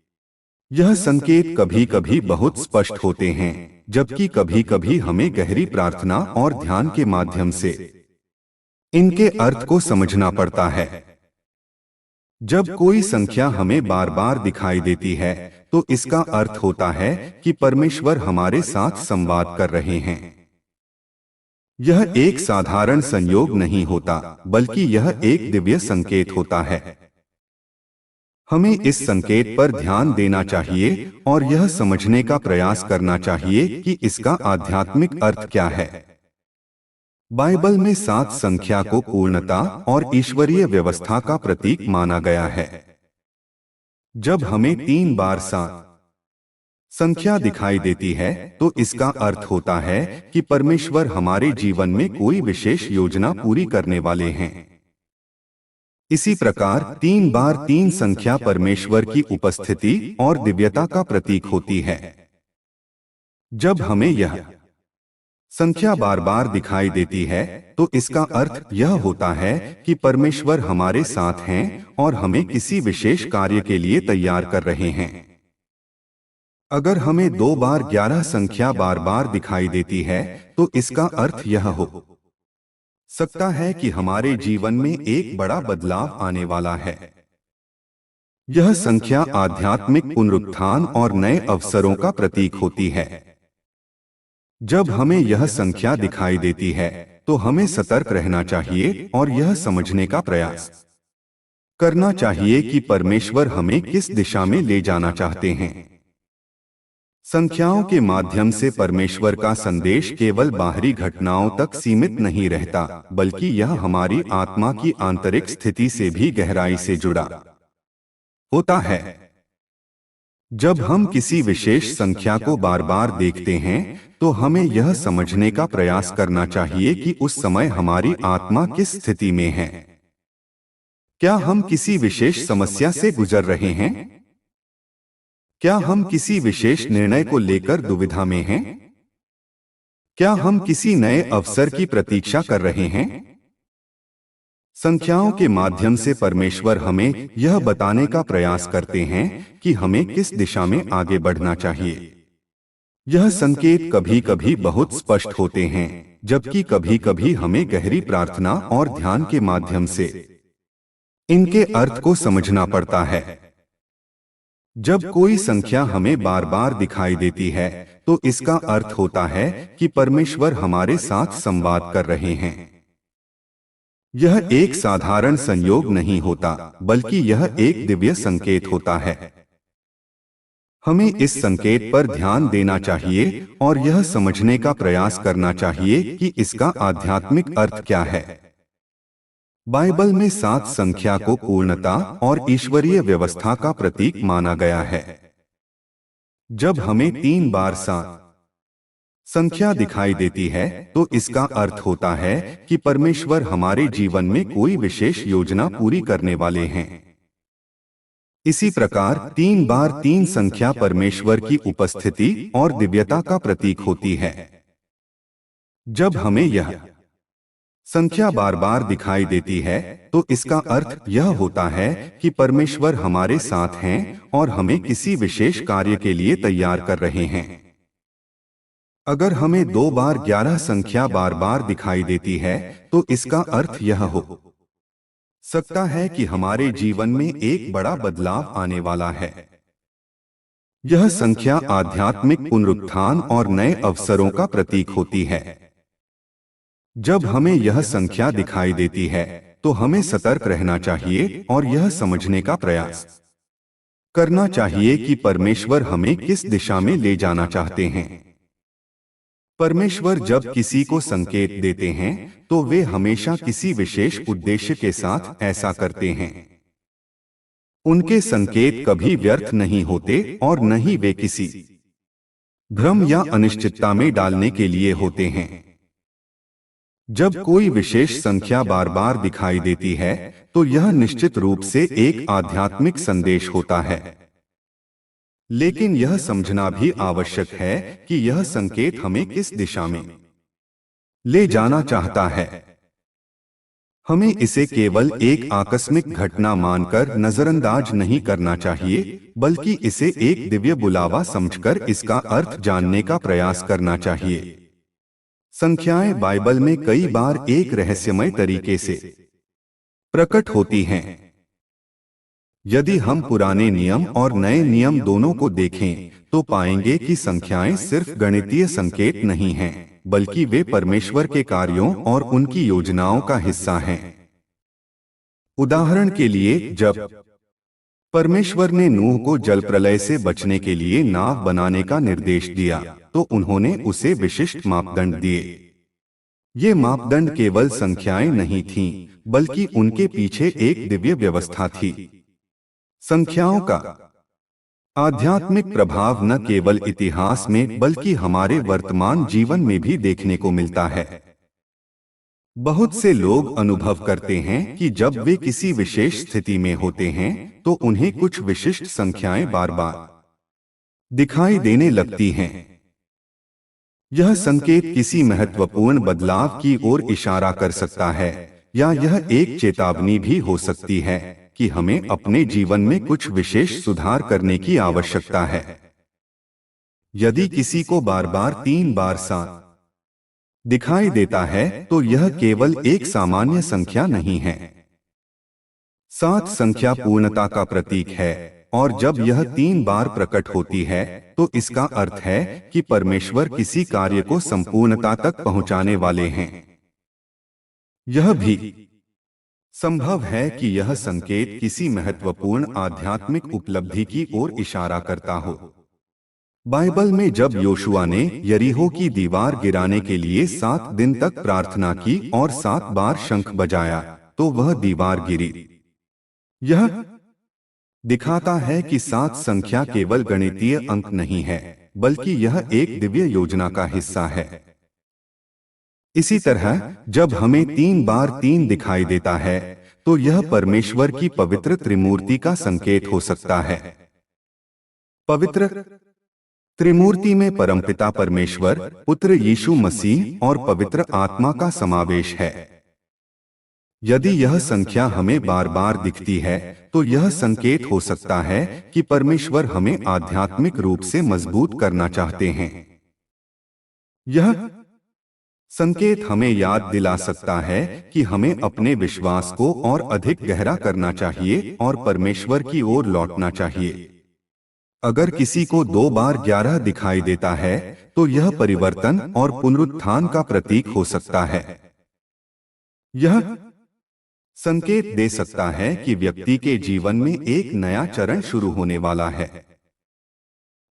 यह संकेत कभी कभी बहुत स्पष्ट होते हैं, जबकि कभी कभी हमें गहरी प्रार्थना और ध्यान के माध्यम से इनके अर्थ को समझना पड़ता है। जब कोई संख्या हमें बार बार दिखाई देती है, तो इसका अर्थ होता है कि परमेश्वर हमारे साथ संवाद कर रहे हैं। यह एक साधारण संयोग नहीं होता, बल्कि यह एक दिव्य संकेत होता है। हमें इस संकेत पर ध्यान देना चाहिए और यह समझने का प्रयास करना चाहिए कि इसका आध्यात्मिक अर्थ क्या है। बाइबल में 7 संख्या को पूर्णता और ईश्वरीय व्यवस्था का प्रतीक माना गया है। जब हमें 3 बार 7 संख्या दिखाई देती है, तो इसका अर्थ होता है कि परमेश्वर हमारे जीवन में कोई विशेष योजना पूरी करने वाले हैं। इसी प्रकार 3 बार 3 संख्या परमेश्वर की उपस्थिति और दिव्यता का प्रतीक होती है। जब हमें यह संख्या बार बार दिखाई देती है, तो इसका अर्थ यह होता है कि परमेश्वर हमारे साथ हैं और हमें किसी विशेष कार्य के लिए तैयार कर रहे हैं। अगर हमें 2 बार 11 संख्या बार बार दिखाई देती है, तो इसका अर्थ यह हो सकता है कि हमारे जीवन में एक बड़ा बदलाव आने वाला है। यह संख्या आध्यात्मिक पुनरुत्थान और नए अवसरों का प्रतीक होती है। जब हमें यह संख्या दिखाई देती है, तो हमें सतर्क रहना चाहिए और यह समझने का प्रयास करना चाहिए कि परमेश्वर हमें किस दिशा में ले जाना चाहते हैं। संख्याओं के माध्यम से परमेश्वर का संदेश केवल बाहरी घटनाओं तक सीमित नहीं रहता, बल्कि यह हमारी आत्मा की आंतरिक स्थिति से भी गहराई से जुड़ा होता है। जब हम किसी विशेष संख्या को बार बार देखते हैं, तो हमें यह समझने का प्रयास करना चाहिए कि उस समय हमारी आत्मा किस स्थिति में है। क्या हम किसी विशेष समस्या से गुजर रहे हैं? क्या हम किसी विशेष निर्णय को लेकर दुविधा में हैं? क्या हम किसी नए अवसर की प्रतीक्षा कर रहे हैं? संख्याओं के माध्यम से परमेश्वर हमें यह बताने का प्रयास करते हैं कि हमें किस दिशा में आगे बढ़ना चाहिए। यह संकेत कभी कभी बहुत स्पष्ट होते हैं, जबकि कभी कभी हमें गहरी प्रार्थना और ध्यान के माध्यम से इनके अर्थ को समझना पड़ता है। जब कोई संख्या हमें बार बार दिखाई देती है, तो इसका अर्थ होता है कि परमेश्वर हमारे साथ संवाद कर रहे हैं। यह एक साधारण संयोग नहीं होता, बल्कि यह एक दिव्य संकेत होता है। हमें इस संकेत पर ध्यान देना चाहिए और यह समझने का प्रयास करना चाहिए कि इसका आध्यात्मिक अर्थ क्या है। बाइबल में 7 संख्या को पूर्णता और ईश्वरीय व्यवस्था का प्रतीक माना गया है। जब हमें 3 बार 7 संख्या दिखाई देती है, तो इसका अर्थ होता है कि परमेश्वर हमारे जीवन में कोई विशेष योजना पूरी करने वाले हैं। इसी प्रकार 3 बार 3 संख्या परमेश्वर की उपस्थिति और दिव्यता का प्रतीक होती है। जब हमें यह संख्या बार बार दिखाई देती है, तो इसका अर्थ यह होता है कि परमेश्वर हमारे साथ हैं और हमें किसी विशेष कार्य के लिए तैयार कर रहे हैं। अगर हमें 2 बार 11 संख्या बार बार दिखाई देती है, तो इसका अर्थ यह हो सकता है कि हमारे जीवन में एक बड़ा बदलाव आने वाला है। यह संख्या आध्यात्मिक पुनरुत्थान और नए अवसरों का प्रतीक होती है। जब हमें यह संख्या दिखाई देती है, तो हमें सतर्क रहना चाहिए और यह समझने का प्रयास करना चाहिए कि परमेश्वर हमें किस दिशा में ले जाना चाहते हैं। परमेश्वर जब किसी को संकेत देते हैं तो वे हमेशा किसी विशेष उद्देश्य के साथ ऐसा करते हैं। उनके संकेत कभी व्यर्थ नहीं होते और न ही वे किसी भ्रम या अनिश्चितता में डालने के लिए होते हैं। जब कोई विशेष संख्या बार बार दिखाई देती है तो यह निश्चित रूप से एक आध्यात्मिक संदेश होता है। लेकिन यह समझना भी आवश्यक है कि यह संकेत हमें किस दिशा में ले जाना चाहता है। हमें इसे केवल एक आकस्मिक घटना मानकर नजरअंदाज नहीं करना चाहिए, बल्कि इसे एक दिव्य बुलावा समझकर इसका अर्थ जानने का प्रयास करना चाहिए। संख्याएं बाइबल में कई बार एक रहस्यमय तरीके से प्रकट होती हैं। यदि हम पुराने नियम और नए नियम दोनों को देखें तो पाएंगे कि संख्याएं सिर्फ गणितीय संकेत नहीं हैं, बल्कि वे परमेश्वर के कार्यों और उनकी योजनाओं का हिस्सा हैं। उदाहरण के लिए, जब परमेश्वर ने नूह को जलप्रलय से बचने के लिए नाव बनाने का निर्देश दिया तो उन्होंने उसे विशिष्ट मापदंड दिए। ये मापदंड केवल संख्याएं नहीं थीं, बल्कि उनके पीछे एक दिव्य व्यवस्था थी। संख्याओं का आध्यात्मिक प्रभाव न केवल इतिहास में बल्कि हमारे वर्तमान जीवन में भी देखने को मिलता है। बहुत से लोग अनुभव करते हैं कि जब वे किसी विशेष स्थिति में होते हैं तो उन्हें कुछ विशिष्ट संख्याएं बार बार दिखाई देने लगती हैं। यह संकेत किसी महत्वपूर्ण बदलाव की ओर इशारा कर सकता है, या यह एक चेतावनी भी हो सकती है कि हमें अपने जीवन में कुछ विशेष सुधार करने की आवश्यकता है। यदि किसी को बार बार 3 बार 7 दिखाई देता है तो यह केवल एक सामान्य संख्या नहीं है। 7 संख्या पूर्णता का प्रतीक है, और जब यह 3 बार प्रकट होती है तो इसका अर्थ है कि परमेश्वर किसी कार्य को संपूर्णता तक पहुंचाने वाले हैं। यह भी संभव है कि यह संकेत किसी महत्वपूर्ण आध्यात्मिक उपलब्धि की ओर इशारा करता हो। बाइबल में जब योशुआ ने यरीहो की दीवार गिराने के लिए 7 दिन तक प्रार्थना की और 7 बार शंख बजाया तो वह दीवार गिरी। यह दिखाता है कि 7 संख्या केवल गणितीय अंक नहीं है, बल्कि यह एक दिव्य योजना का हिस्सा है। इसी तरह जब हमें 3 बार 3 दिखाई देता है तो यह परमेश्वर की पवित्र त्रिमूर्ति का संकेत हो सकता है। पवित्र त्रिमूर्ति में परमपिता परमेश्वर, पुत्र यीशु मसीह और पवित्र आत्मा का समावेश है। यदि यह संख्या हमें बार बार दिखती है तो यह संकेत हो सकता है कि परमेश्वर हमें आध्यात्मिक रूप से मजबूत करना चाहते हैं। यह संकेत हमें याद दिला सकता है कि हमें अपने विश्वास को और अधिक गहरा करना चाहिए और परमेश्वर की ओर लौटना चाहिए। अगर किसी को 2 बार 11 दिखाई देता है तो यह परिवर्तन और पुनरुत्थान का प्रतीक हो सकता है। यह संकेत दे सकता है कि व्यक्ति के जीवन में एक नया चरण शुरू होने वाला है।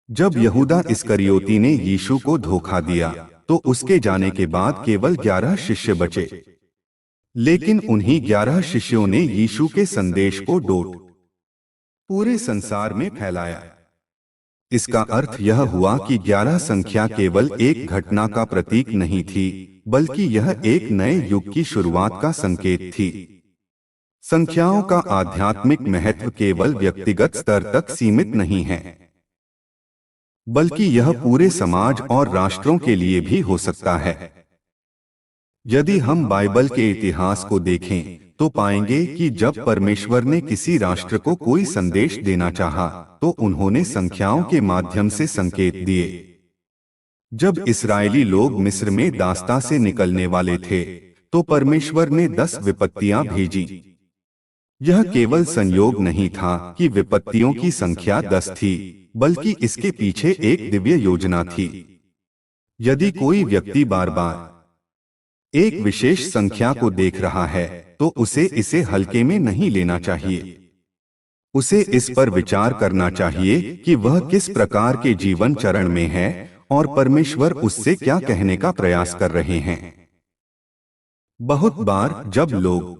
जब यहूदा इस्करियोती ने यीशु को धोखा दिया तो उसके जाने के बाद केवल 11 शिष्य बचे, लेकिन उन्हीं 11 शिष्यों ने यीशु के संदेश को पूरे संसार में फैलाया। इसका अर्थ यह हुआ कि 11 संख्या केवल एक घटना का प्रतीक नहीं थी, बल्कि यह एक नए युग की शुरुआत का संकेत थी। संख्याओं का आध्यात्मिक महत्व केवल व्यक्तिगत स्तर तक सीमित नहीं है, बल्कि यह पूरे समाज और राष्ट्रों के लिए भी हो सकता है। यदि हम बाइबल के इतिहास को देखें तो पाएंगे कि जब परमेश्वर ने किसी राष्ट्र को कोई संदेश देना चाहा तो उन्होंने संख्याओं के माध्यम से संकेत दिए। जब इस्राएली लोग मिस्र में दास्ता से निकलने वाले थे तो परमेश्वर ने 10 विपत्तियां भेजी। यह केवल संयोग नहीं था कि विपत्तियों की संख्या 10 थी, बल्कि इसके पीछे एक दिव्य योजना थी। यदि कोई व्यक्ति बार बार एक विशेष संख्या को देख रहा है तो उसे इसे हल्के में नहीं लेना चाहिए। उसे इस पर विचार करना चाहिए कि वह किस प्रकार के जीवन चरण में है और परमेश्वर उससे क्या कहने का प्रयास कर रहे हैं। बहुत बार जब लोग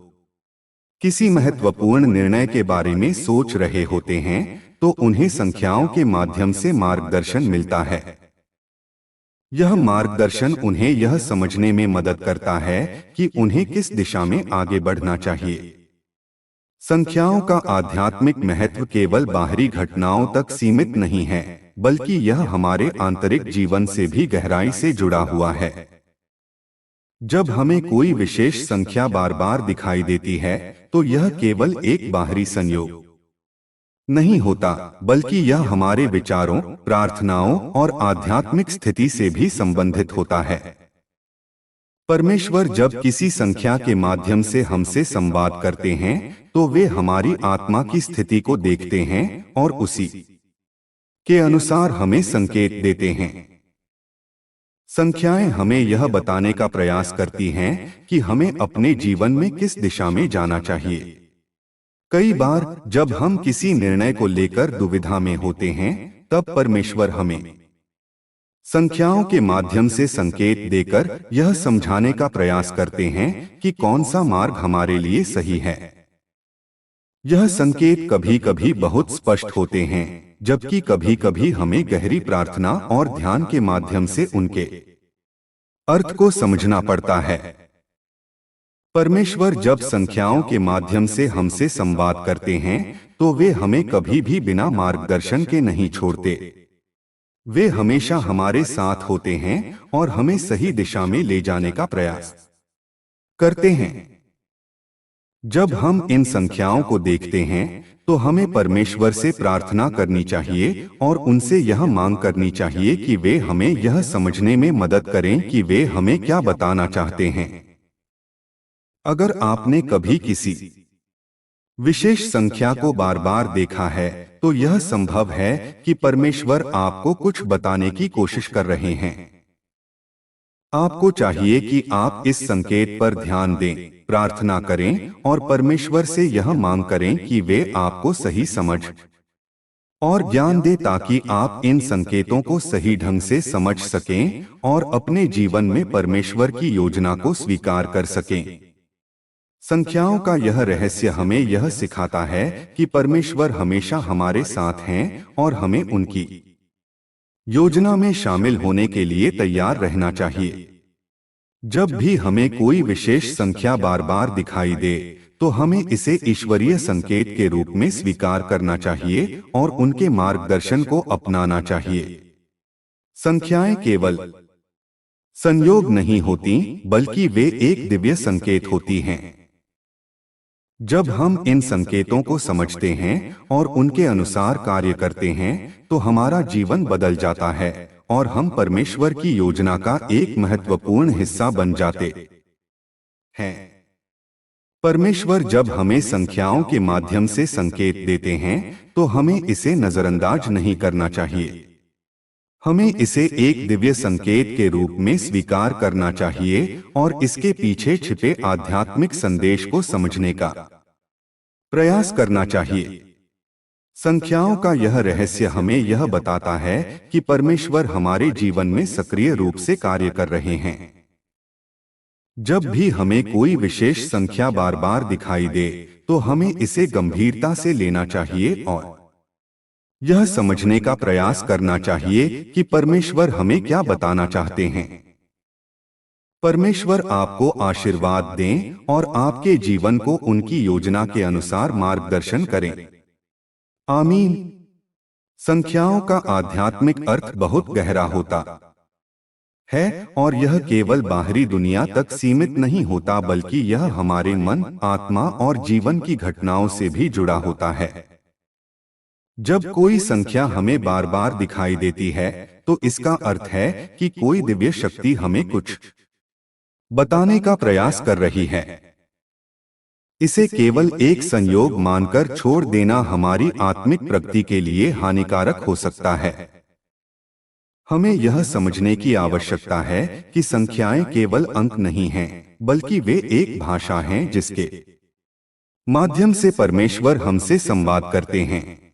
किसी महत्वपूर्ण निर्णय के बारे में सोच रहे होते हैं तो उन्हें संख्याओं के माध्यम से मार्गदर्शन मिलता है। यह मार्गदर्शन उन्हें यह समझने में मदद करता है कि उन्हें किस दिशा में आगे बढ़ना चाहिए। संख्याओं का आध्यात्मिक महत्व केवल बाहरी घटनाओं तक सीमित नहीं है, बल्कि यह हमारे आंतरिक जीवन से भी गहराई से जुड़ा हुआ है। जब हमें कोई विशेष संख्या बार बार दिखाई देती है तो यह केवल एक बाहरी संयोग नहीं होता, बल्कि यह हमारे विचारों, प्रार्थनाओं और आध्यात्मिक स्थिति से भी संबंधित होता है। परमेश्वर जब किसी संख्या के माध्यम से हमसे संवाद करते हैं तो वे हमारी आत्मा की स्थिति को देखते हैं और उसी के अनुसार हमें संकेत देते हैं। संख्याएं हमें यह बताने का प्रयास करती हैं कि हमें अपने जीवन में किस दिशा में जाना चाहिए। कई बार जब हम किसी निर्णय को लेकर दुविधा में होते हैं तब परमेश्वर हमें संख्याओं के माध्यम से संकेत देकर यह समझाने का प्रयास करते हैं कि कौन सा मार्ग हमारे लिए सही है। यह संकेत कभी कभी बहुत स्पष्ट होते हैं, जबकि कभी कभी हमें गहरी प्रार्थना और ध्यान के माध्यम से उनके अर्थ को समझना पड़ता है। परमेश्वर जब संख्याओं के माध्यम से हमसे संवाद करते हैं तो वे हमें कभी भी बिना मार्गदर्शन के नहीं छोड़ते। वे हमेशा हमारे साथ होते हैं और हमें सही दिशा में ले जाने का प्रयास करते हैं। जब हम इन संख्याओं को देखते हैं तो हमें परमेश्वर से प्रार्थना करनी चाहिए और उनसे यह मांग करनी चाहिए कि वे हमें यह समझने में मदद करें कि वे हमें क्या बताना चाहते हैं। अगर आपने कभी किसी विशेष संख्या को बार बार देखा है तो यह संभव है कि परमेश्वर आपको कुछ बताने की कोशिश कर रहे हैं। आपको चाहिए कि आप इस संकेत पर ध्यान दें, प्रार्थना करें और परमेश्वर से यह मांग करें कि वे आपको सही समझ और ज्ञान दे ताकि आप इन संकेतों को सही ढंग से समझ सकें और अपने जीवन में परमेश्वर की योजना को स्वीकार कर सकें। संख्याओं का यह रहस्य हमें यह सिखाता है कि परमेश्वर हमेशा हमारे साथ हैं और हमें उनकी योजना में शामिल होने के लिए तैयार रहना चाहिए। जब भी हमें कोई विशेष संख्या बार बार दिखाई दे तो हमें इसे ईश्वरीय संकेत के रूप में स्वीकार करना चाहिए और उनके मार्गदर्शन को अपनाना चाहिए। संख्याएं केवल संयोग नहीं होती, बल्कि वे एक दिव्य संकेत होती हैं। जब हम इन संकेतों को समझते हैं और उनके अनुसार कार्य करते हैं तो हमारा जीवन बदल जाता है और हम परमेश्वर की योजना का एक महत्वपूर्ण हिस्सा बन जाते हैं। परमेश्वर जब हमें संख्याओं के माध्यम से संकेत देते हैं तो हमें इसे नजरअंदाज नहीं करना चाहिए। हमें इसे एक दिव्य संकेत के रूप में स्वीकार करना चाहिए और इसके पीछे छिपे आध्यात्मिक संदेश को समझने का प्रयास करना चाहिए। संख्याओं का यह रहस्य हमें यह बताता है कि परमेश्वर हमारे जीवन में सक्रिय रूप से कार्य कर रहे हैं। जब भी हमें कोई विशेष संख्या बार बार दिखाई दे तो हमें इसे गंभीरता से लेना चाहिए और यह समझने का प्रयास करना चाहिए कि परमेश्वर हमें क्या बताना चाहते हैं। परमेश्वर आपको आशीर्वाद दें और आपके जीवन को उनकी योजना के अनुसार मार्गदर्शन करें। आमीन। संख्याओं का आध्यात्मिक अर्थ बहुत गहरा होता है और यह केवल बाहरी दुनिया तक सीमित नहीं होता, बल्कि यह हमारे मन, आत्मा और जीवन की घटनाओं से भी जुड़ा होता है। जब कोई संख्या हमें बार बार दिखाई देती है तो इसका अर्थ है कि कोई दिव्य शक्ति हमें कुछ बताने का प्रयास कर रही है। इसे केवल एक संयोग मानकर छोड़ देना हमारी आत्मिक प्रगति के लिए हानिकारक हो सकता है। हमें यह समझने की आवश्यकता है कि संख्याएं केवल अंक नहीं हैं, बल्कि वे एक भाषा हैं जिसके माध्यम से परमेश्वर हमसे संवाद करते हैं।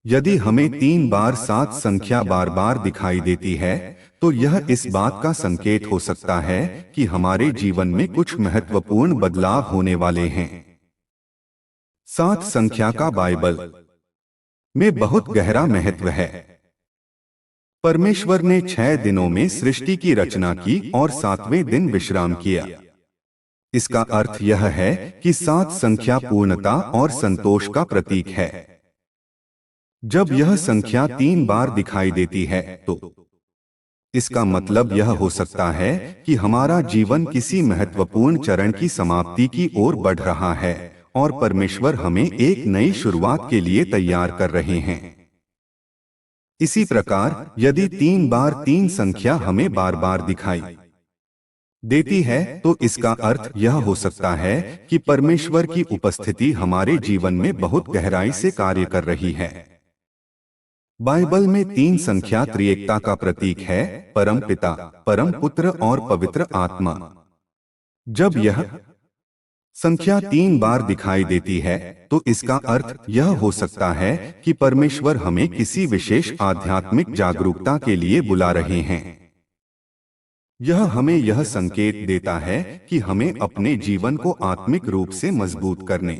यदि हमें 3 बार 7 संख्या बार बार दिखाई देती है, तो यह इस बात का संकेत हो सकता है कि हमारे जीवन में कुछ महत्वपूर्ण बदलाव होने वाले हैं। 7 संख्या का बाइबल में बहुत गहरा महत्व है। परमेश्वर ने 6 दिनों में सृष्टि की रचना की और 7वें दिन विश्राम किया। इसका अर्थ यह है कि 7 संख्या पूर्णता और संतोष का प्रतीक है। जब यह संख्या 3 बार दिखाई देती है, तो इसका मतलब यह हो सकता है कि हमारा जीवन किसी महत्वपूर्ण चरण की समाप्ति की ओर बढ़ रहा है और परमेश्वर हमें एक नई शुरुआत के लिए तैयार कर रहे हैं। इसी प्रकार, यदि 3 बार 3 संख्या हमें बार बार दिखाई देती है, तो इसका अर्थ यह हो सकता है कि परमेश्वर की उपस्थिति हमारे जीवन में बहुत गहराई से कार्य कर रही है। बाइबल में 3 संख्या त्रिएकता का प्रतीक है, परम पिता, परम पुत्र और पवित्र आत्मा। जब यह संख्या 3 बार दिखाई देती है, तो इसका अर्थ यह हो सकता है कि परमेश्वर हमें किसी विशेष आध्यात्मिक जागरूकता के लिए बुला रहे हैं। यह हमें यह संकेत देता है कि हमें अपने जीवन को आत्मिक रूप से मजबूत करने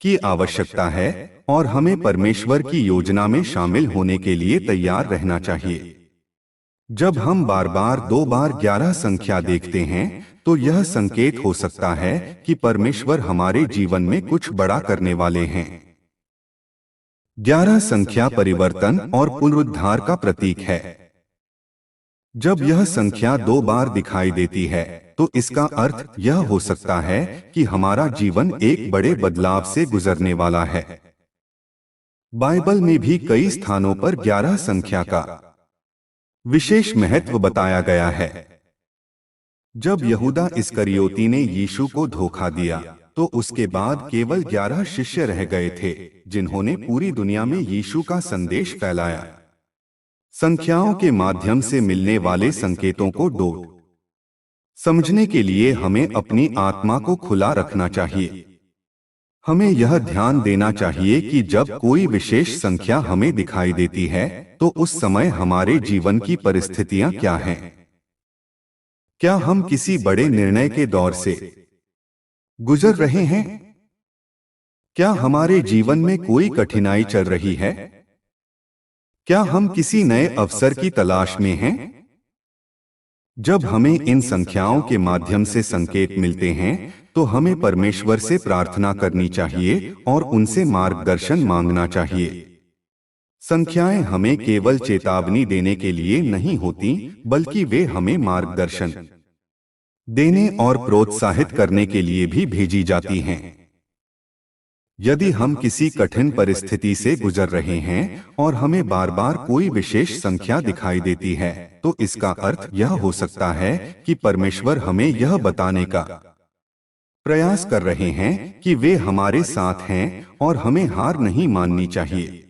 की आवश्यकता है और हमें परमेश्वर की योजना में शामिल होने के लिए तैयार रहना चाहिए। जब हम बार बार 2 बार 11 संख्या देखते हैं, तो यह संकेत हो सकता है कि परमेश्वर हमारे जीवन में कुछ बड़ा करने वाले हैं। 11 संख्या परिवर्तन और पुनरुद्धार का प्रतीक है। जब यह संख्या 2 बार दिखाई देती है, तो इसका अर्थ यह हो सकता है कि हमारा जीवन एक बड़े बदलाव से गुजरने वाला है। बाइबल में भी कई स्थानों पर 11 संख्या का विशेष महत्व बताया गया है। जब यहूदा इस्करियोती ने यीशु को धोखा दिया, तो उसके बाद केवल 11 शिष्य रह गए थे, जिन्होंने पूरी दुनिया में यीशु का संदेश फैलाया। संख्याओं के माध्यम से मिलने वाले संकेतों को समझने के लिए हमें अपनी आत्मा को खुला रखना चाहिए। हमें यह ध्यान देना चाहिए कि जब कोई विशेष संख्या हमें दिखाई देती है, तो उस समय हमारे जीवन की परिस्थितियां क्या हैं? क्या हम किसी बड़े निर्णय के दौर से गुजर रहे हैं? क्या हमारे जीवन में कोई कठिनाई चल रही है? क्या हम किसी नए अवसर की तलाश में हैं? जब हमें इन संख्याओं के माध्यम से संकेत मिलते हैं, तो हमें परमेश्वर से प्रार्थना करनी चाहिए और उनसे मार्गदर्शन मांगना चाहिए। संख्याएं हमें केवल चेतावनी देने के लिए नहीं होती, बल्कि वे हमें मार्गदर्शन देने और प्रोत्साहित करने के लिए भी भेजी जाती हैं। यदि हम किसी कठिन परिस्थिति से गुजर रहे हैं और हमें बार बार कोई विशेष संख्या दिखाई देती है, तो इसका अर्थ यह हो सकता है कि परमेश्वर हमें यह बताने का प्रयास कर रहे हैं कि वे हमारे साथ हैं और हमें हार नहीं माननी चाहिए।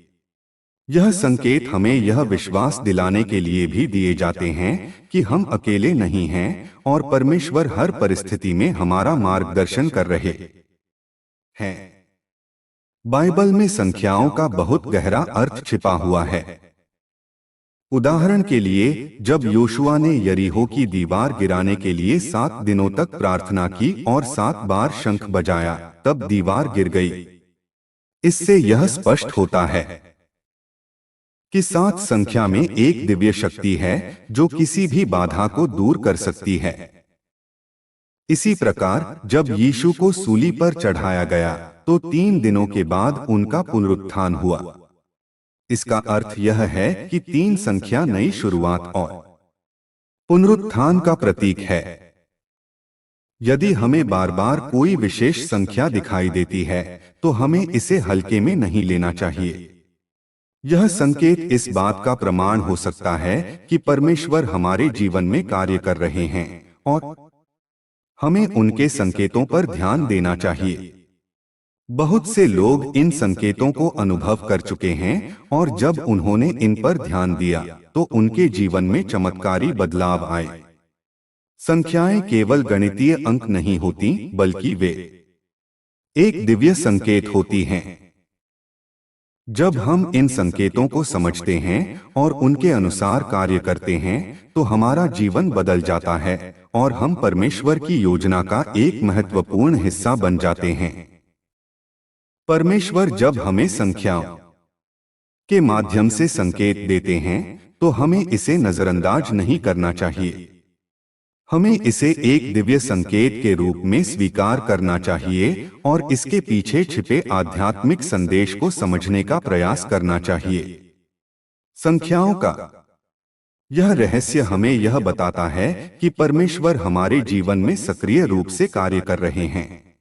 यह संकेत हमें यह विश्वास दिलाने के लिए भी दिए जाते हैं कि हम अकेले नहीं हैं और परमेश्वर हर परिस्थिति में हमारा मार्गदर्शन कर रहे हैं। बाइबल में संख्याओं का बहुत गहरा अर्थ छिपा हुआ है। उदाहरण के लिए, जब योशुआ ने यरीहो की दीवार गिराने के लिए 7 दिनों तक प्रार्थना की और 7 बार शंख बजाया, तब दीवार गिर गई। इससे यह स्पष्ट होता है कि 7 संख्या में एक दिव्य शक्ति है जो किसी भी बाधा को दूर कर सकती है। इसी प्रकार, जब यीशु को सूली पर चढ़ाया गया, तो 3 दिनों के बाद उनका पुनरुत्थान हुआ। इसका अर्थ यह है कि 3 संख्या नई शुरुआत और पुनरुत्थान का प्रतीक है। यदि हमें बार बार कोई विशेष संख्या दिखाई देती है, तो हमें इसे हल्के में नहीं लेना चाहिए। यह संकेत इस बात का प्रमाण हो सकता है कि परमेश्वर हमारे जीवन में कार्य कर रहे हैं और हमें उनके संकेतों पर ध्यान देना चाहिए। बहुत से लोग इन संकेतों को अनुभव कर चुके हैं और जब उन्होंने इन पर ध्यान दिया, तो उनके जीवन में चमत्कारी बदलाव आए। संख्याएं केवल गणितीय अंक नहीं होती, बल्कि वे एक दिव्य संकेत होती हैं। जब हम इन संकेतों को समझते हैं और उनके अनुसार कार्य करते हैं, तो हमारा जीवन बदल जाता है और हम परमेश्वर की योजना का एक महत्वपूर्ण हिस्सा बन जाते हैं। परमेश्वर जब हमें संख्याओं के माध्यम से संकेत देते हैं, तो हमें इसे नजरअंदाज नहीं करना चाहिए। हमें इसे एक दिव्य संकेत के रूप में स्वीकार करना चाहिए और इसके पीछे छिपे आध्यात्मिक संदेश को समझने का प्रयास करना चाहिए। संख्याओं का यह रहस्य हमें यह बताता है कि परमेश्वर हमारे जीवन में सक्रिय रूप से कार्य कर रहे हैं।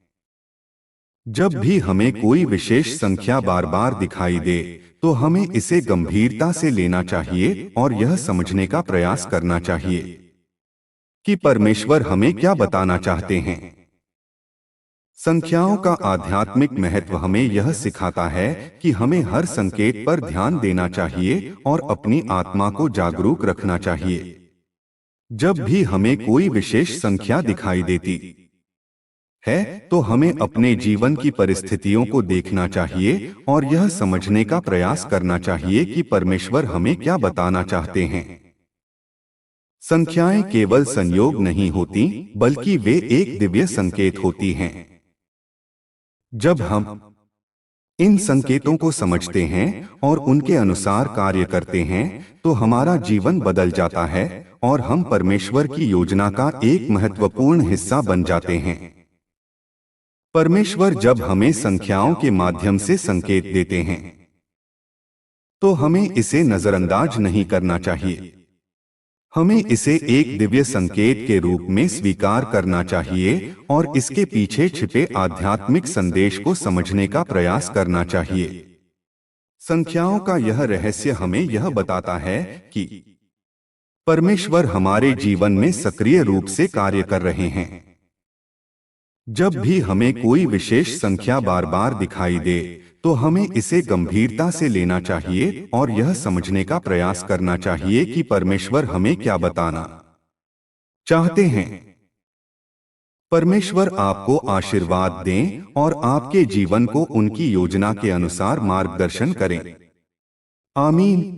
जब भी हमें कोई विशेष संख्या बार बार दिखाई दे, तो हमें इसे गंभीरता से लेना चाहिए और यह समझने का प्रयास करना चाहिए कि परमेश्वर हमें क्या बताना चाहते हैं। संख्याओं का आध्यात्मिक महत्व हमें यह सिखाता है कि हमें हर संकेत पर ध्यान देना चाहिए और अपनी आत्मा को जागरूक रखना चाहिए। जब भी हमें कोई विशेष संख्या दिखाई देती है, तो हमें अपने जीवन की परिस्थितियों को देखना चाहिए और यह समझने का प्रयास करना चाहिए कि परमेश्वर हमें क्या बताना चाहते हैं। संख्याएं केवल संयोग नहीं होती, बल्कि वे एक दिव्य संकेत होती हैं। जब हम इन संकेतों को समझते हैं और उनके अनुसार कार्य करते हैं, तो हमारा जीवन बदल जाता है और हम परमेश्वर की योजना का एक महत्वपूर्ण हिस्सा बन जाते हैं। परमेश्वर जब हमें संख्याओं के माध्यम से संकेत देते हैं, तो हमें इसे नजरअंदाज नहीं करना चाहिए। हमें इसे एक दिव्य संकेत के रूप में स्वीकार करना चाहिए और इसके पीछे छिपे आध्यात्मिक संदेश को समझने का प्रयास करना चाहिए। संख्याओं का यह रहस्य हमें यह बताता है कि परमेश्वर हमारे जीवन में सक्रिय रूप से कार्य कर रहे हैं। जब भी हमें कोई विशेष संख्या बार बार दिखाई दे, तो हमें इसे गंभीरता से लेना चाहिए और यह समझने का प्रयास करना चाहिए कि परमेश्वर हमें क्या बताना चाहते हैं। परमेश्वर आपको आशीर्वाद दें और आपके जीवन को उनकी योजना के अनुसार मार्गदर्शन करें। आमीन।